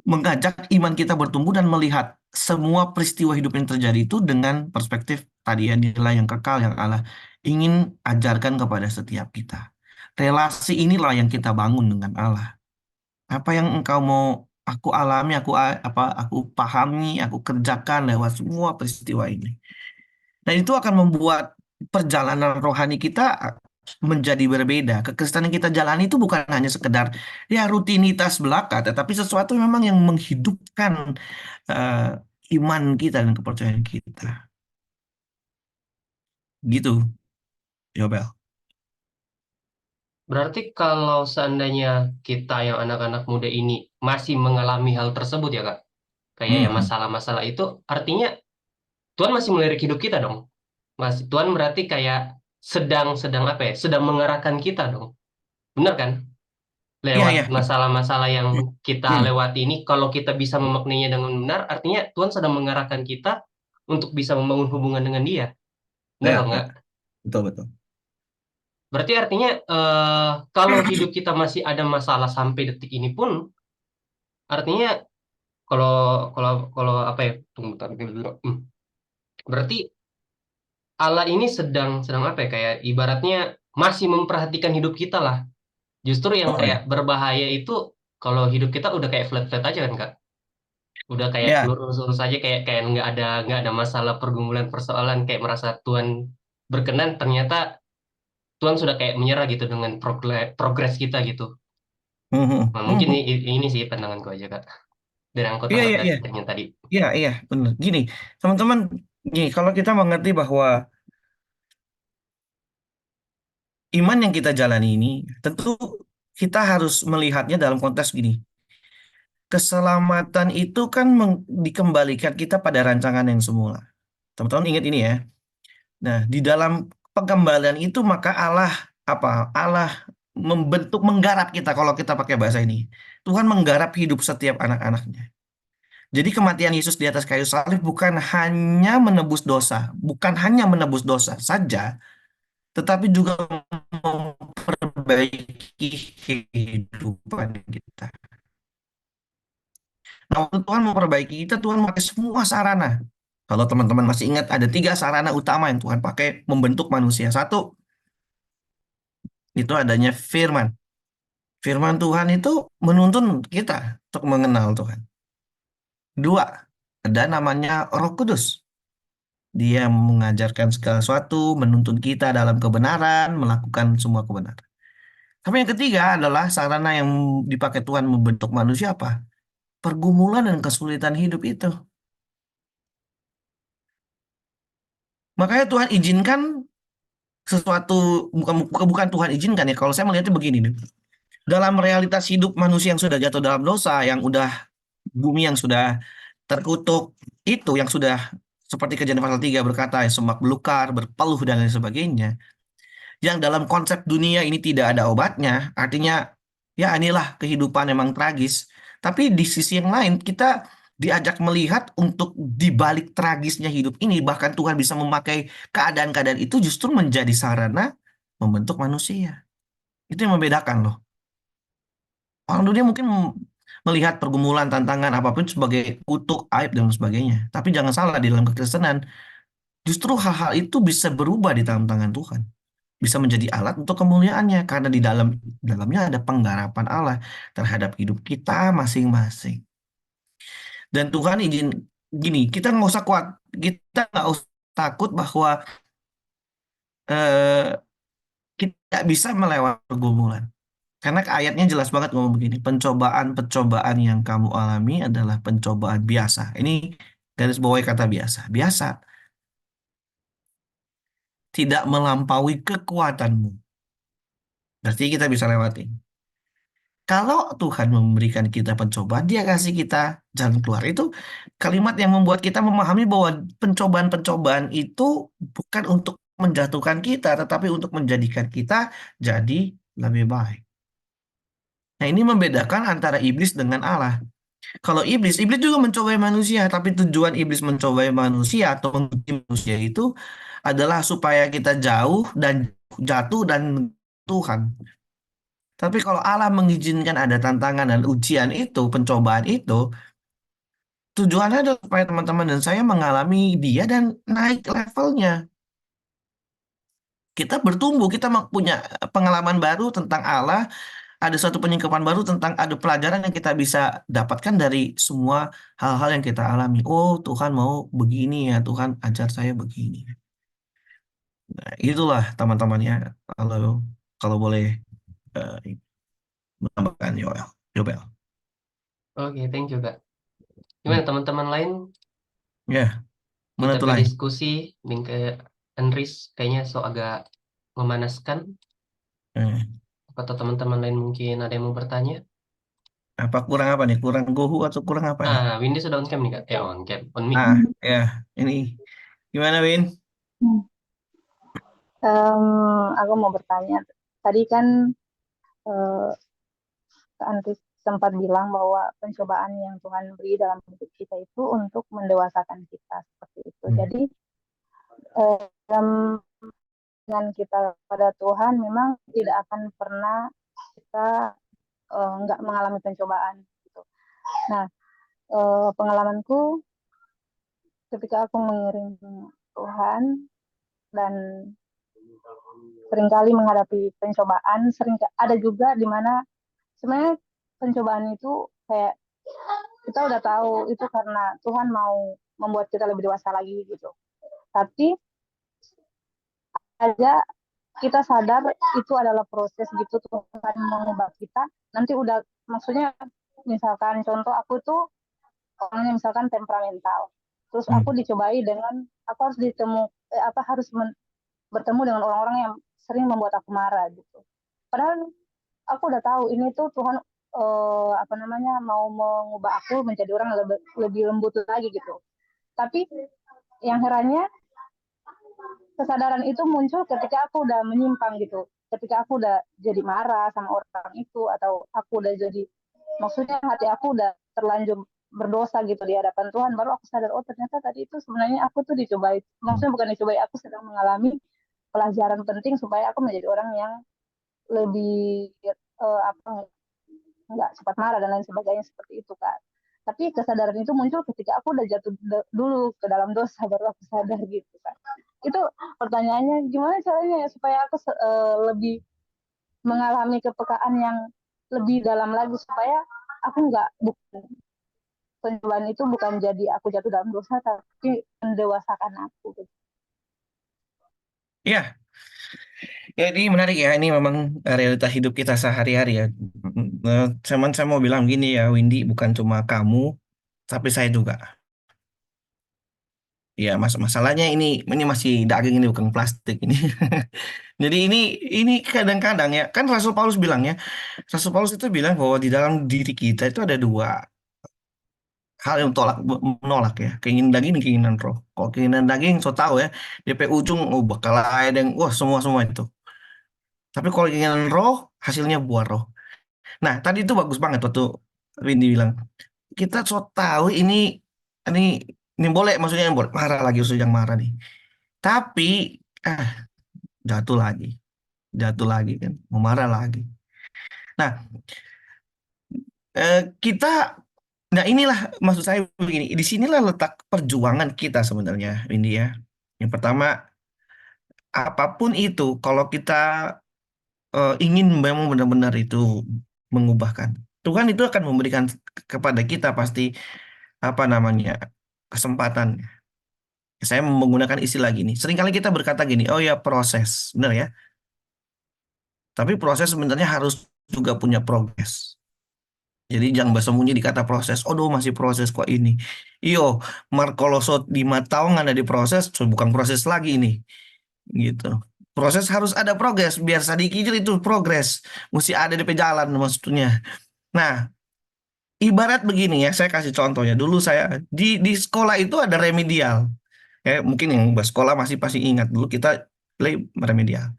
mengajak iman kita bertumbuh dan melihat semua peristiwa hidup yang terjadi itu dengan perspektif tadi ya, nilai yang kekal yang Allah ingin ajarkan kepada setiap kita. Relasi inilah yang kita bangun dengan Allah. Apa yang engkau mau aku alami, aku pahami, aku kerjakan lewat semua peristiwa ini. Dan itu akan membuat perjalanan rohani kita menjadi berbeda. Kekristenan yang kita jalani itu bukan hanya sekedar ya rutinitas belaka, tetapi sesuatu memang yang menghidupkan iman kita dan kepercayaan kita. Gitu, Yobel. Berarti kalau seandainya kita yang anak-anak muda ini masih mengalami hal tersebut ya Kak, kayak ya Hmm. masalah-masalah itu, artinya Tuhan masih melirik hidup kita dong. Tuhan berarti kayak sedang apa ya? Sedang mengarahkan kita dong. Benar kan? Iya, Lewat iya. masalah-masalah yang kita Hmm. lewati ini, kalau kita bisa memaknainya dengan benar, artinya Tuhan sedang mengarahkan kita untuk bisa membangun hubungan dengan Dia. Benar Ya, dong ya. nggak? Betul, betul. Berarti artinya kalau hidup kita masih ada masalah sampai detik ini pun, artinya kalau kalau kalau apa ya? Tunggu, bentar, dulu. Berarti Allah ini sedang sedang apa ya? Kayak ibaratnya masih memperhatikan hidup kita lah. Justru yang Oh kayak ya. berbahaya itu kalau hidup kita udah kayak flat-flat aja kan Kak? Udah kayak Ya. lurus-lurus aja kayak kayak nggak ada masalah pergumulan persoalan kayak merasa Tuhan berkenan ternyata Tuhan sudah kayak menyerah gitu dengan progres kita gitu. Hmm, hmm, Nah, hmm, mungkin hmm. ini sih pandanganku aja Kak. Dan yang aku Iya, tangkap iya, dari iya. ceritanya tadi. Iya, iya, benar. Gini, teman-teman, gini, kalau kita mengerti bahwa iman yang kita jalani ini, tentu kita harus melihatnya dalam konteks gini. Keselamatan itu kan dikembalikan kita pada rancangan yang semula. Teman-teman ingat ini ya. Nah, di dalam pengembalian itu maka Allah apa? Allah menggarap kita kalau kita pakai bahasa ini. Tuhan menggarap hidup setiap anak-anaknya. Jadi kematian Yesus di atas kayu salib bukan hanya menebus dosa saja, tetapi juga memperbaiki kehidupan kita. Nah, waktu Tuhan memperbaiki kita, Tuhan memakai semua sarana. Kalau teman-teman masih ingat, ada 3 sarana utama yang Tuhan pakai membentuk manusia. Satu, itu adanya firman. Firman Tuhan itu menuntun kita untuk mengenal Tuhan. Dua, ada namanya Roh Kudus. Dia mengajarkan segala sesuatu, menuntun kita dalam kebenaran, melakukan semua kebenaran. Tapi yang ketiga adalah sarana yang dipakai Tuhan membentuk manusia apa? Pergumulan dan kesulitan hidup itu. Makanya Tuhan izinkan sesuatu, bukan Tuhan izinkan ya. Kalau saya melihatnya begini nih. Dalam realitas hidup manusia yang sudah jatuh dalam dosa, yang udah bumi yang sudah terkutuk, itu yang sudah seperti Kejadian pasal 3 berkata, semak belukar, berpeluh dan lain sebagainya. Yang dalam konsep dunia ini tidak ada obatnya, artinya ya inilah kehidupan memang tragis. Tapi di sisi yang lain kita diajak melihat untuk di balik tragisnya hidup ini, bahkan Tuhan bisa memakai keadaan-keadaan itu justru menjadi sarana membentuk manusia. Itu yang membedakan loh. Orang dunia mungkin melihat pergumulan, tantangan apapun sebagai kutuk, aib dan sebagainya. Tapi jangan salah, di dalam kekristenan justru hal-hal itu bisa berubah di dalam tangan Tuhan. bisa menjadi alat untuk kemuliaannya karena di dalamnya ada penggarapan Allah terhadap hidup kita masing-masing. Dan Tuhan izin gini, kita nggak usah kuat, kita nggak usah takut bahwa eh, kita bisa melewati pergumulan. Karena ayatnya jelas banget ngomong begini, pencobaan-pencobaan yang kamu alami adalah pencobaan biasa. Ini garis bawahi kata biasa. Biasa, tidak melampaui kekuatanmu. Berarti kita bisa lewatin. Kalau Tuhan memberikan kita pencobaan, Dia kasih kita jalan keluar. Itu kalimat yang membuat kita memahami bahwa pencobaan-pencobaan itu bukan untuk menjatuhkan kita, tetapi untuk menjadikan kita jadi lebih baik. Nah, ini membedakan antara iblis dengan Allah. Kalau iblis juga mencobai manusia, tapi tujuan iblis mencobai manusia atau menguji manusia itu adalah supaya kita jauh dan jatuh dan Tuhan. Tapi kalau Allah mengizinkan ada tantangan dan ujian itu, pencobaan itu, tujuannya adalah supaya teman-teman dan saya mengalami dia dan naik levelnya. Kita bertumbuh, kita punya pengalaman baru tentang Allah, ada suatu penyingkapan baru tentang ada pelajaran yang kita bisa dapatkan dari semua hal-hal yang kita alami. Oh, Tuhan mau begini ya, Tuhan ajar saya begini. Nah, itulah teman-temannya kalau kalau boleh eh, menambahkan Yoel. Yobel. Oke, thank you, Kak. Hmm. Gimana teman-teman lain? Ya, mana Kita tuh lain? berdiskusi, link ke Andris kayaknya so agak memanaskan. Eh, Atau teman-teman lain mungkin ada yang mau bertanya? apa kurang apa nih? Kurang gohu atau kurang apa nih? Windy sudah on cam nih, Kak. On cam, on mic. Ah, ya, ini gimana, Win? Hmm. Aku mau bertanya. Tadi kan eh, Kak Antis sempat bilang bahwa pencobaan yang Tuhan beri dalam hidup kita itu untuk mendewasakan kita seperti itu. Jadi dalam dengan kita pada Tuhan memang tidak akan pernah kita nggak mengalami pencobaan. Gitu. Nah, pengalamanku ketika aku mengiring Tuhan dan seringkali menghadapi pencobaan, sering ada juga di mana sebenarnya pencobaan itu kayak kita udah tahu itu karena Tuhan mau membuat kita lebih dewasa lagi gitu. Tapi aja kita sadar itu adalah proses gitu Tuhan mengubah kita. Nanti udah maksudnya misalkan contoh aku tuh orangnya misalkan temperamental. Terus aku dicobai dengan aku harus bertemu dengan orang-orang yang sering membuat aku marah gitu. Padahal aku udah tahu ini tuh Tuhan mau mengubah aku menjadi orang yang lebih lembut lagi gitu. Tapi yang herannya kesadaran itu muncul ketika aku udah menyimpang gitu. Ketika aku udah jadi marah sama orang itu atau aku udah jadi maksudnya hati aku udah terlanjur berdosa gitu di hadapan Tuhan, baru aku sadar oh ternyata tadi itu sebenarnya aku tuh dicobai, maksudnya bukan dicobai, aku sedang mengalami pelajaran penting supaya aku menjadi orang yang lebih nggak cepat marah dan lain sebagainya seperti itu kan. Tapi kesadaran itu muncul ketika aku udah jatuh dulu ke dalam dosa baru aku sadar gitu kan. Itu pertanyaannya gimana caranya ya supaya aku lebih mengalami kepekaan yang lebih dalam lagi supaya aku nggak bukan pencobaan itu bukan jadi aku jatuh dalam dosa tapi mendewasakan aku gitu. Ya, ya ini menarik ya. Ini memang realita hidup kita sehari-hari ya. Saya mau bilang gini ya, Windy, bukan cuma kamu, tapi saya juga. Ya, masalahnya ini masih daging ini bukan plastik ini. Jadi ini kadang-kadang ya, kan Rasul Paulus bilang ya, Rasul Paulus itu bilang bahwa di dalam diri kita itu ada dua hal yang menolak ya, keinginan daging dan keinginan roh. Kalau keinginan daging, so tahu ya, DP ujung bakal ada yang wah semua itu. Tapi kalau keinginan roh, hasilnya buah roh. Nah, tadi itu bagus banget waktu Windy bilang, kita so tahu ini ini boleh, maksudnya yang boleh marah lagi, usul yang marah nih. Tapi ah jatuh lagi, jatuh lagi kan, mau marah lagi. Nah, kita, nah inilah maksud saya begini, di sinilah letak perjuangan kita sebenarnya, Windy ya. Yang pertama, apapun itu, kalau kita ingin memang benar-benar itu mengubahkan, Tuhan itu akan memberikan kepada kita pasti apa namanya kesempatan. Saya menggunakan istilah gini. Seringkali kita berkata gini, oh ya proses, benar ya. Tapi proses sebenarnya harus juga punya progres. Jadi jangan bersembunyi di kata proses. Aduh masih proses kok ini. Iyo, Markoloso 5 tahun ada di proses, so bukan proses lagi ini. Gitu. Proses harus ada progres. Biar sedikit itu progres. Mesti ada di jalan maksudnya. Nah, ibarat begini ya, saya kasih contohnya. Dulu saya di sekolah itu ada remedial. Mungkin yang sekolah masih pasti ingat dulu kita play remedial.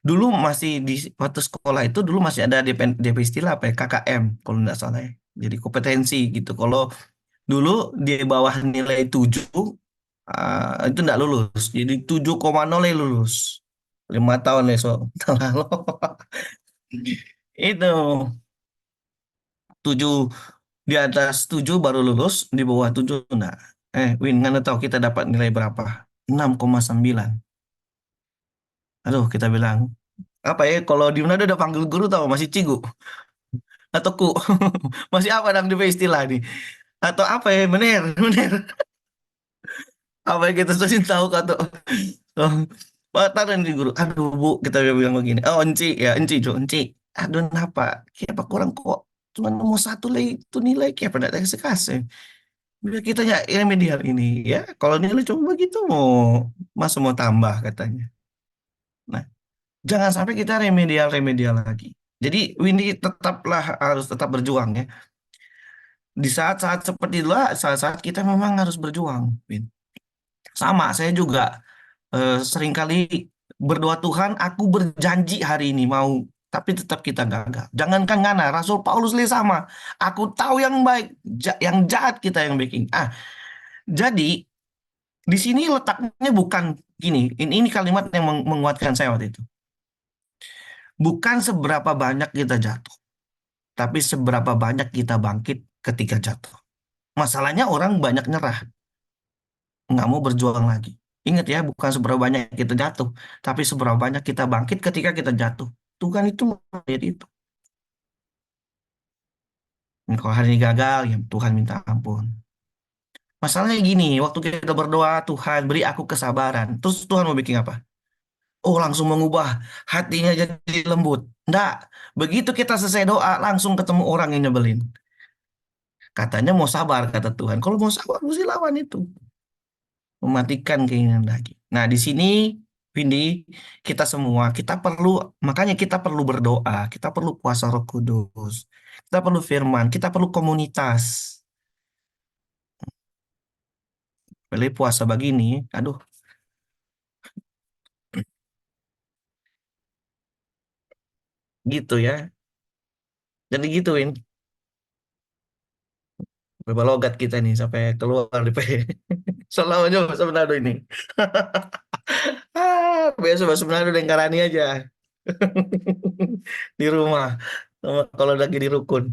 Dulu masih di waktu sekolah itu dulu masih ada DP istilah apa ya KKM kalau nggak salah ya. Jadi kompetensi gitu. Kalau dulu di bawah nilai 7 itu nggak lulus. Jadi 7,0 lulus. 5 tahun ya so. Itu 7 di atas 7 baru lulus, di bawah 7 enggak. Win, nggak tahu kita dapat nilai berapa? 6,9. Aduh, kita bilang apa ya kalau di Manado udah panggil guru tahu masih cigu atau ku masih apa dong di istilah nih atau apa ya bener bener apa yang kita sudah tahu kata oh, Pak di guru aduh bu kita bilang begini oh enci ya enci jo enci aduh kenapa kenapa kurang kok cuma mau satu lagi itu nilai kayak pada kasih kasih biar kita ya remedial ini ya kalau nilai cuma begitu mau masa mau tambah katanya. Nah, jangan sampai kita remedial lagi. Jadi Windy tetaplah harus tetap berjuang ya. Di saat-saat seperti itulah saat-saat kita memang harus berjuang, Win. Sama, saya juga seringkali berdoa Tuhan, aku berjanji hari ini mau, tapi tetap kita gagal. Jangankan ngana, Rasul Paulus sama. Aku tahu yang baik, yang jahat kita yang bikin. Jadi di sini letaknya bukan gini. Ini kalimat yang menguatkan saya waktu itu. Bukan seberapa banyak kita jatuh, tapi seberapa banyak kita bangkit ketika jatuh. Masalahnya orang banyak nyerah, nggak mau berjuang lagi. Ingat ya, bukan seberapa banyak kita jatuh, tapi seberapa banyak kita bangkit ketika kita jatuh. Tuhan itu melihat itu. Kalau hari ini gagal, ya Tuhan minta ampun. Masalahnya gini, waktu kita berdoa, Tuhan beri aku kesabaran. Terus Tuhan mau bikin apa? Oh, langsung mengubah hatinya jadi lembut. Enggak. Begitu kita selesai doa, langsung ketemu orang yang nyebelin. Katanya mau sabar, kata Tuhan. Kalau mau sabar, mesti lawan itu. Mematikan keinginan lagi. Nah, di sini, Vindi, kita semua, makanya kita perlu berdoa, kita perlu puasa Roh Kudus, kita perlu firman, kita perlu komunitas. Beli puasa begini, aduh, gitu ya. Jadi gituin, logat kita nih sampai keluar di Selamanya bahasa Manado ini. Biasa bahasa Manado dan Karani aja. Di rumah. Kalau lagi di rukun.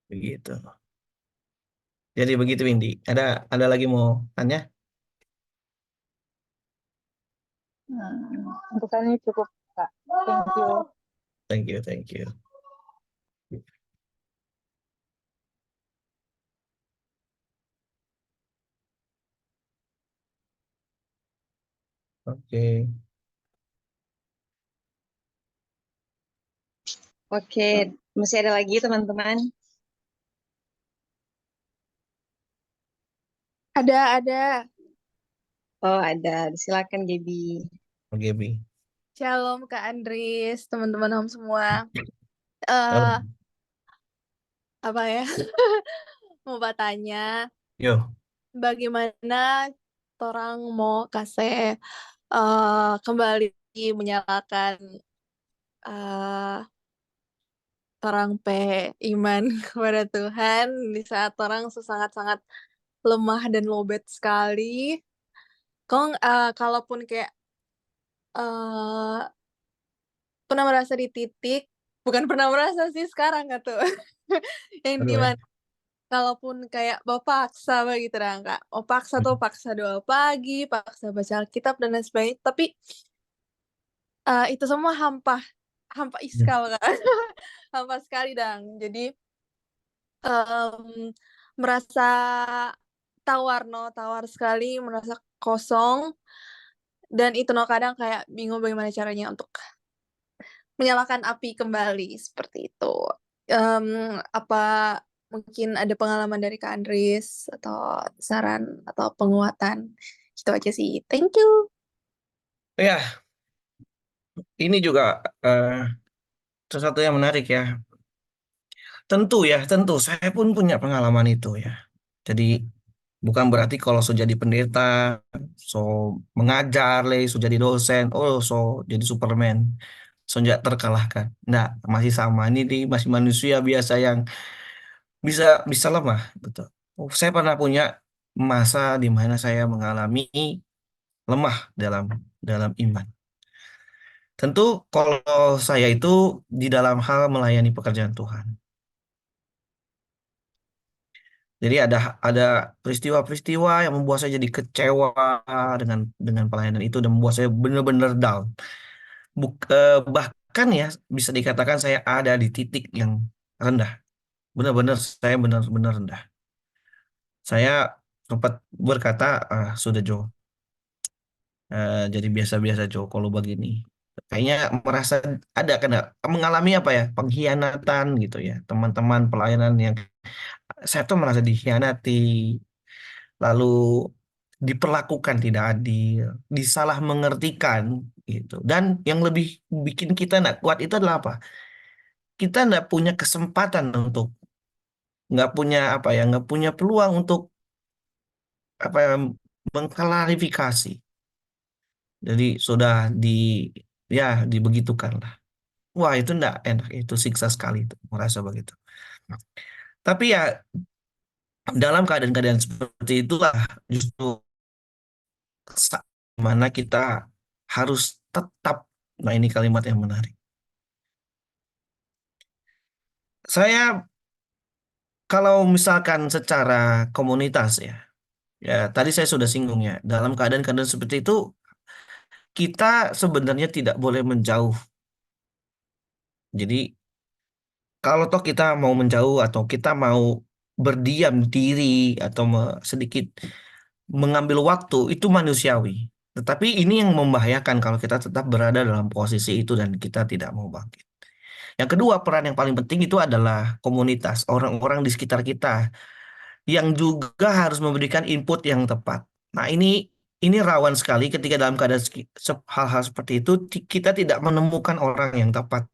Begitu. Jadi begitu Windy. Ada lagi mau tanya? Untuk saya ini cukup, Kak. Thank you. Thank you, thank you. Oke. Oke, masih ada lagi teman-teman? Ada. Oh, ada. Silakan, Gaby. Oke, Bi. Shalom Kak Andris, teman-teman Om semua. Halo. Apa ya? Mau bertanya, Yo. bagaimana orang mau kasih kembali menyalakan orang iman kepada Tuhan di saat orang sangat-sangat lemah dan lowbat sekali. Kalaupun kayak pernah merasa di titik, bukan pernah merasa sih sekarang gitu, yang Aduh, dimana kalaupun kayak paksa begitu kan Kak. Paksa tuh paksa doa pagi, paksa baca Alkitab dan lain sebagainya. Tapi itu semua hampa, hampa iskal Kak. Hampa sekali dang. Jadi merasa tawar sekali, merasa kosong. Dan itu kadang kayak bingung bagaimana caranya untuk menyalakan api kembali seperti itu. Apa mungkin ada pengalaman dari Kak Andris atau saran atau penguatan? Gitu aja sih. Thank you. Ya, ini juga sesuatu yang menarik ya. Tentu saya pun punya pengalaman itu ya. Jadi bukan berarti kalau so jadi pendeta, so mengajar, so jadi dosen, so jadi Superman, so nggak terkalahkan. Nggak, masih sama. Ini masih manusia biasa yang bisa bisa lemah, betul. Saya pernah punya masa di mana saya mengalami lemah dalam dalam iman. Tentu kalau saya itu di dalam hal melayani pekerjaan Tuhan. Jadi ada peristiwa-peristiwa yang membuat saya jadi kecewa dengan pelayanan itu dan membuat saya benar-benar down. Bahkan ya bisa dikatakan saya ada di titik yang rendah. Benar-benar saya benar-benar rendah. Saya sempat berkata, sudah Joe, jadi biasa-biasa Joe kalau begini. Kayaknya merasa ada kena mengalami apa ya pengkhianatan gitu ya teman-teman pelayanan yang saya tuh merasa dikhianati, lalu diperlakukan tidak adil, disalah mengertikan gitu. Dan yang lebih bikin kita nggak kuat itu adalah apa? Kita nggak punya kesempatan untuk nggak punya apa ya nggak punya peluang untuk apa ya, mengklarifikasi. Jadi sudah ya dibegitukan lah. Wah itu nggak enak, itu siksa sekali itu merasa begitu. Tapi ya dalam keadaan-keadaan seperti itulah justru saat mana kita harus tetap, nah ini kalimat yang menarik. Saya kalau misalkan secara komunitas ya, ya tadi saya sudah singgung ya, dalam keadaan-keadaan seperti itu kita sebenarnya tidak boleh menjauh. Jadi kalau toh kita mau menjauh atau kita mau berdiam diri atau sedikit mengambil waktu itu manusiawi. Tetapi ini yang membahayakan kalau kita tetap berada dalam posisi itu dan kita tidak mau bangkit. Yang kedua, peran yang paling penting itu adalah komunitas, orang-orang di sekitar kita yang juga harus memberikan input yang tepat. Nah, ini rawan sekali ketika dalam keadaan hal-hal seperti itu kita tidak menemukan orang yang tepat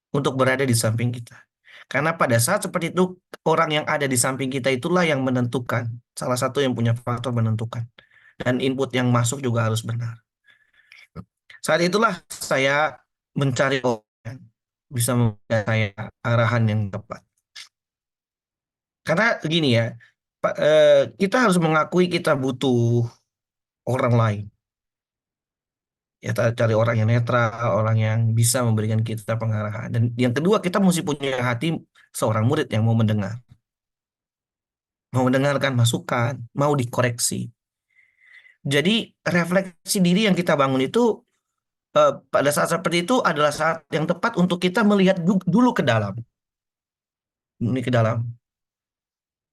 untuk berada di samping kita. Karena pada saat seperti itu orang yang ada di samping kita itulah yang menentukan, salah satu yang punya faktor menentukan. Dan input yang masuk juga harus benar. Saat itulah saya mencari orang yang bisa memberikan saya arahan yang tepat. Karena gini ya, kita harus mengakui kita butuh orang lain. Ya, kita cari orang yang netral, orang yang bisa memberikan kita pengarahan. Dan yang kedua, kita mesti punya hati seorang murid yang mau mendengarkan masukan, mau dikoreksi. Jadi refleksi diri yang kita bangun itu pada saat seperti itu adalah saat yang tepat untuk kita melihat dulu ke dalam. Ini ke dalam.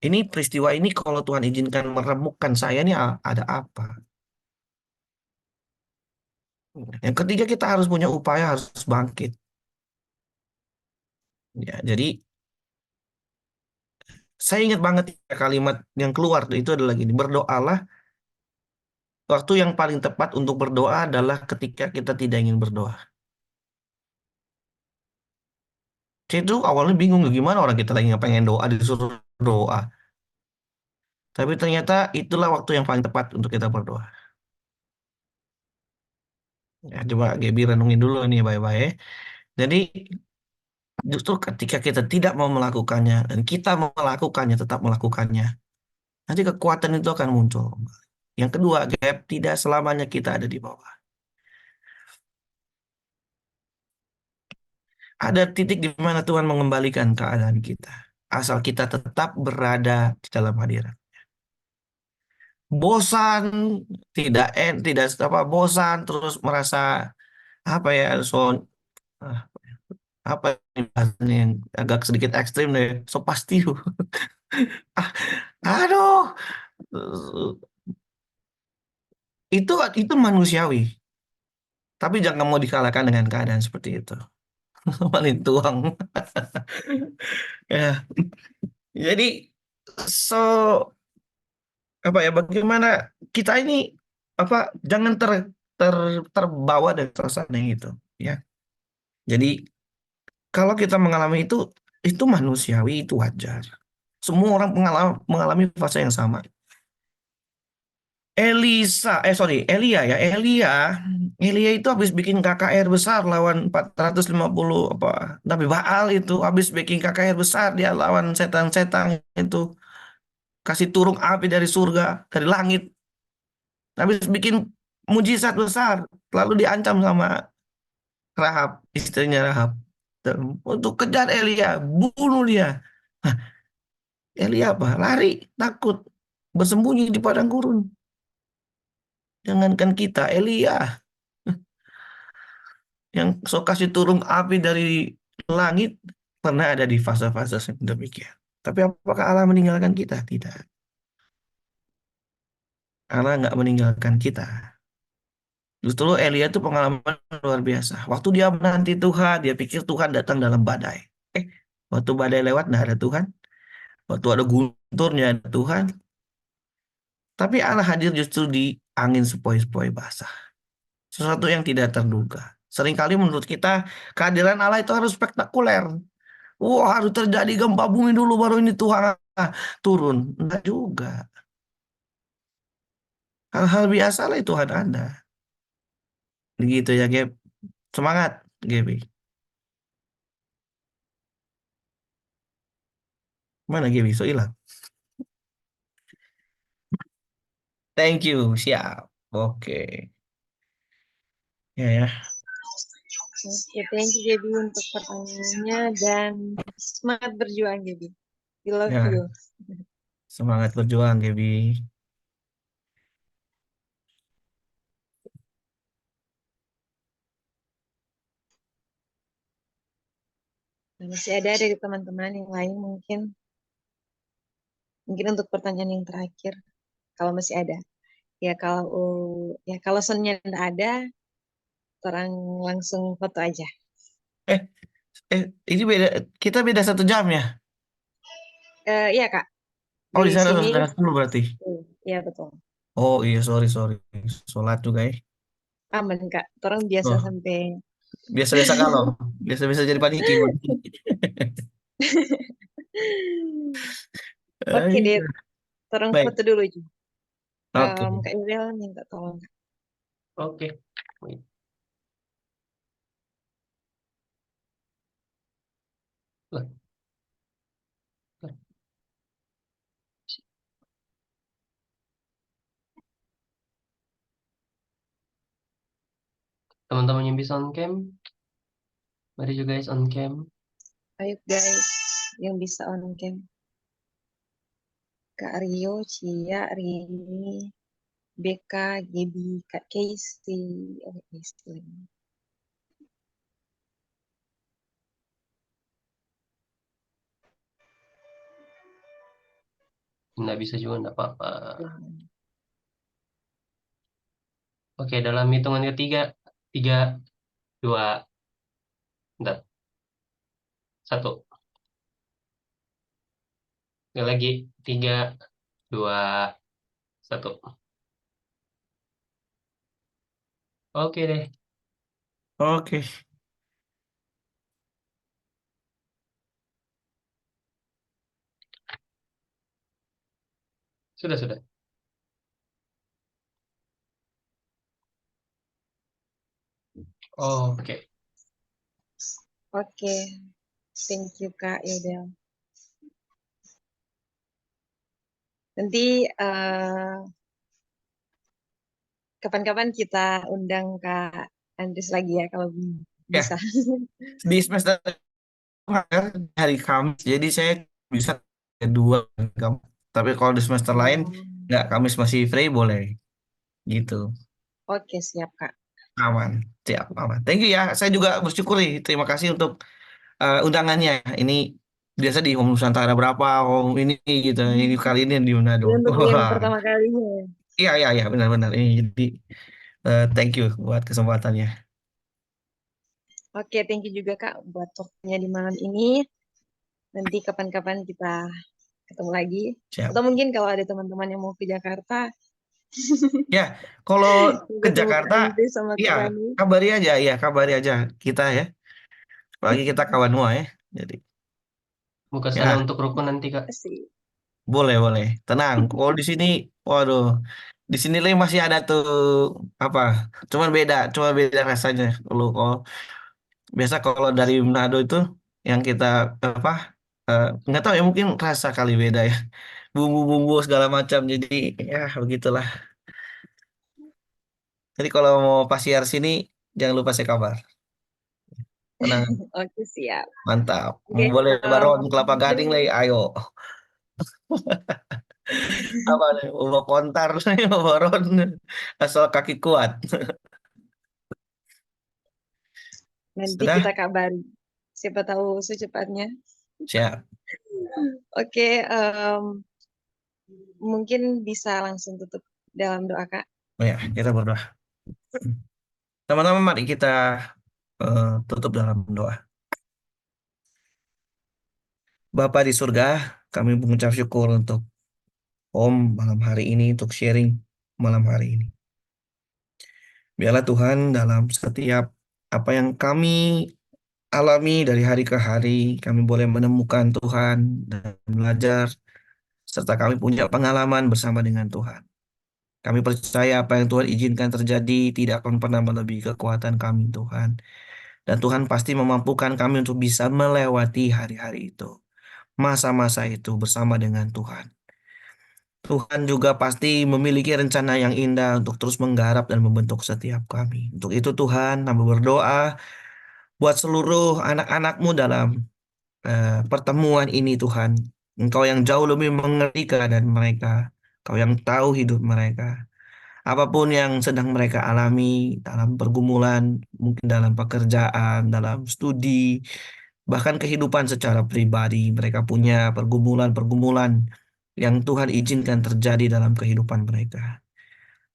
Ini peristiwa ini kalau Tuhan izinkan meremukkan saya ini ada apa? Yang ketiga kita harus punya upaya harus bangkit. Ya, jadi saya ingat banget ya, kalimat yang keluar itu adalah gini, berdoalah. Waktu yang paling tepat untuk berdoa adalah ketika kita tidak ingin berdoa. Saya itu awalnya bingung gimana orang kita lagi nggak pengen doa disuruh doa. Tapi ternyata itulah waktu yang paling tepat untuk kita berdoa. Ya, coba Gaby renungin dulu nih baik-baik. Jadi justru ketika kita tidak mau melakukannya dan kita mau melakukannya, tetap melakukannya, nanti kekuatan itu akan muncul. Yang kedua, gap tidak selamanya kita ada di bawah. Ada titik di mana Tuhan mengembalikan keadaan kita. asal kita tetap berada di dalam hadirat. Bosan, tidak apa bosan terus merasa apa ya ah, apa ini bahasanya yang agak sedikit ekstrim deh, so pasti. Ah, aduh, itu manusiawi, tapi jangan mau dikalahkan dengan keadaan seperti itu. Paling tuang. Ya, jadi so apa ya bagaimana kita ini apa jangan ter, terbawa dari suasana itu ya. Jadi kalau kita mengalami itu manusiawi, itu wajar. Semua orang mengalami fase yang sama. Elia itu habis bikin KKR besar lawan 450 apa Nabi Baal, itu habis bikin KKR besar, dia lawan setan-setan itu, kasih turun api dari surga, dari langit, habis bikin mujizat besar, lalu diancam sama Rahab, istrinya Rahab, untuk kejar Elia, bunuh dia. Hah, Elia apa? Lari, takut, bersembunyi di padang gurun. Jangankan kita, Elia yang sok kasih turun api dari langit pernah ada di fase-fase yang demikian. Tapi apakah Allah meninggalkan kita? Tidak. Allah nggak meninggalkan kita. Justru Elia itu pengalaman luar biasa. Waktu dia menanti Tuhan, dia pikir Tuhan datang dalam badai. Waktu badai lewat, nggak ada Tuhan. Waktu ada gunturnya, ada Tuhan. Tapi Allah hadir justru di angin sepoi-sepoi basah. Sesuatu yang tidak terduga. Seringkali menurut kita, kehadiran Allah itu harus spektakuler. Wah, harus terjadi gempa bumi dulu baru ini Tuhan turun. Enggak juga. Hal-hal biasa lah Tuhan ada. Begitu ya, Gap. Semangat, Gaby. Mana Gaby? So hilang. Thank you. Siap. Oke. Ya, ya. Oke, thank you Gaby untuk pertanyaannya dan semangat berjuang Gaby. We love Ya, you. semangat berjuang, Gaby. Nah, masih ada dari teman-teman yang lain mungkin untuk pertanyaan yang terakhir kalau masih ada. Ya kalau soundnya tidak ada, orang langsung foto aja. Eh, ini beda. Kita beda 1 jam ya? Iya Kak, Oh, di dari sana sini. 9:10 berarti. Iya betul. Oh iya, sorry. Sholat juga ya. Aman Kak, orang biasa Oh, sampai. biasa-biasa kalau. Biasa-biasa jadi paniki. Oke deh, Iya. orang Baik. foto dulu aja. Oke. Kak Irel minta tolong. Oke. Wait. Lah, lah. Teman-teman yang bisa on cam, mari juga guys on cam. Ayo guys, yang bisa on cam. Kak Rio, Cia, Rini, Beka, Gaby, Kak Casey. Oh, Casey. Nggak bisa juga nggak apa-apa. Oke, dalam hitungan ketiga, 3, 2, bentar, 1. Sekali lagi, 3, 2, 1. Oke deh. Oke. Sudah. Oke. Oke, thank you Kak Yaudah. Nanti kapan-kapan kita undang Kak Andres lagi ya kalau Ya, bisa. di semester hari Kamis. Jadi saya bisa kedua kamu. Tapi kalau di semester lain Oh, nggak, Kamis masih free boleh gitu. oke siap Kak. Aman, siap, aman. Thank you ya. Saya juga bersyukur nih. Terima kasih untuk undangannya. Ini biasa di Home Nusantara berapa, Home ini gitu. Ini kali ini di Manado. Ini untuk yang Wah, pertama kalinya ya. iya iya iya benar-benar ini. Jadi thank you buat kesempatannya. Oke, thank you juga Kak buat waktunya di malam ini. Nanti kapan-kapan kita ketemu lagi. Siap. Atau mungkin kalau ada teman-teman yang mau ke Jakarta, Ya, kalau ke ketemu Kak Jakarta, Andri sama iya Kak Rani. kabari aja, ya kabari aja kita ya. Apalagi kita kawan semua ya. Jadi Mau ke sana ya untuk rukun nanti, Kak. Asik. boleh boleh. Tenang. Kalau di sini, waduh, di sini lagi masih ada tuh apa? Cuma beda rasanya. Kalau biasa kalau dari Manado itu yang kita apa? Nggak tahu ya mungkin rasa kali beda ya. Bumbu-bumbu segala macam. Jadi ya begitulah. Jadi kalau mau pas siar sini jangan lupa saya kabar. Tenang, Oke, siap. mantap. Oke, Boleh baron kelapa mungkin gading lagi, ayo. Apa nih? Bawa kontar, baron asal kaki kuat. nanti kita Sudah, kabari. Siapa tahu secepatnya. siap. Oke, mungkin bisa langsung tutup dalam doa Kak. Oh ya, kita berdoa. Sama-sama mari kita tutup dalam doa. Bapa di surga, kami mengucap syukur untuk Om malam hari ini, untuk sharing malam hari ini. Biarlah Tuhan dalam setiap apa yang kami alami dari hari ke hari, kami boleh menemukan Tuhan dan belajar, serta kami punya pengalaman bersama dengan Tuhan. Kami percaya apa yang Tuhan izinkan terjadi tidak akan pernah melebihi kekuatan kami, Tuhan. Dan Tuhan pasti memampukan kami untuk bisa melewati hari-hari itu, masa-masa itu bersama dengan Tuhan. Tuhan juga pasti memiliki rencana yang indah untuk terus menggarap dan membentuk setiap kami. Untuk itu Tuhan, kami berdoa buat seluruh anak-anak-Mu dalam pertemuan ini Tuhan. Engkau yang jauh lebih mengerti keadaan mereka. Engkau yang tahu hidup mereka. Apapun yang sedang mereka alami dalam pergumulan, mungkin dalam pekerjaan, dalam studi, bahkan kehidupan secara pribadi, mereka punya pergumulan-pergumulan yang Tuhan izinkan terjadi dalam kehidupan mereka.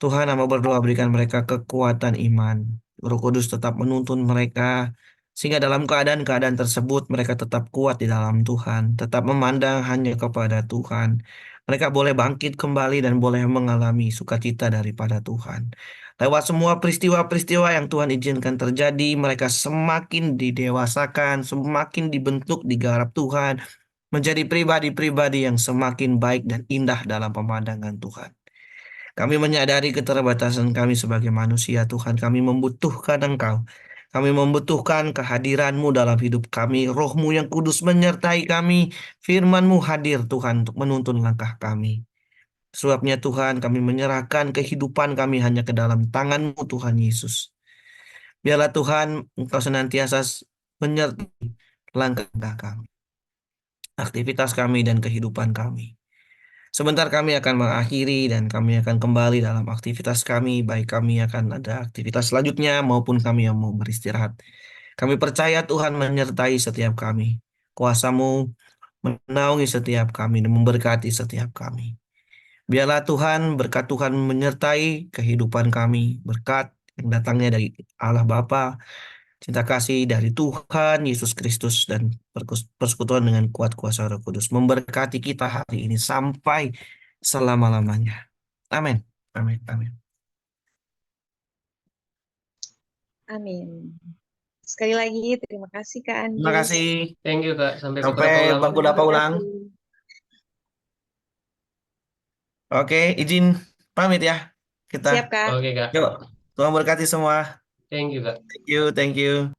Tuhan, hamba berdoa berikan mereka kekuatan iman. Roh Kudus tetap menuntun mereka, sehingga dalam keadaan-keadaan tersebut mereka tetap kuat di dalam Tuhan, tetap memandang hanya kepada Tuhan. Mereka boleh bangkit kembali dan boleh mengalami sukacita daripada Tuhan. Lewat semua peristiwa-peristiwa yang Tuhan izinkan terjadi, mereka semakin didewasakan, semakin dibentuk, digarap Tuhan, menjadi pribadi-pribadi yang semakin baik dan indah dalam pemandangan Tuhan. Kami menyadari keterbatasan kami sebagai manusia, Tuhan. Kami membutuhkan Engkau. Kami membutuhkan kehadiran-Mu dalam hidup kami. Roh-Mu yang kudus menyertai kami. Firman-Mu hadir, Tuhan, untuk menuntun langkah kami. Sebabnya Tuhan, kami menyerahkan kehidupan kami hanya ke dalam tangan-Mu, Tuhan Yesus. Biarlah Tuhan, Engkau senantiasa menyertai langkah-langkah kami, aktivitas kami, dan kehidupan kami. Sebentar kami akan mengakhiri dan kami akan kembali dalam aktivitas kami, baik kami akan ada aktivitas selanjutnya maupun kami yang mau beristirahat. Kami percaya Tuhan menyertai setiap kami. Kuasa-Mu menaungi setiap kami dan memberkati setiap kami. Biarlah Tuhan, berkat Tuhan menyertai kehidupan kami, berkat yang datangnya dari Allah Bapa, cinta kasih dari Tuhan Yesus Kristus dan persekutuan dengan kuat kuasa Roh Kudus memberkati kita hari ini sampai selama-lamanya. Amin. Amin. Amin. Amin. Sekali lagi terima kasih Kak Terima Andris. kasih. Thank you, Kak. Sampai Sampai beberapa ulang. bangku Terima dapat ulang. kasih. Oke, izin pamit ya. Kita. Siap Kak. Oke, Kak. Yuk. Tuhan berkati semua. Thank you, Kak. Thank you. Thank you.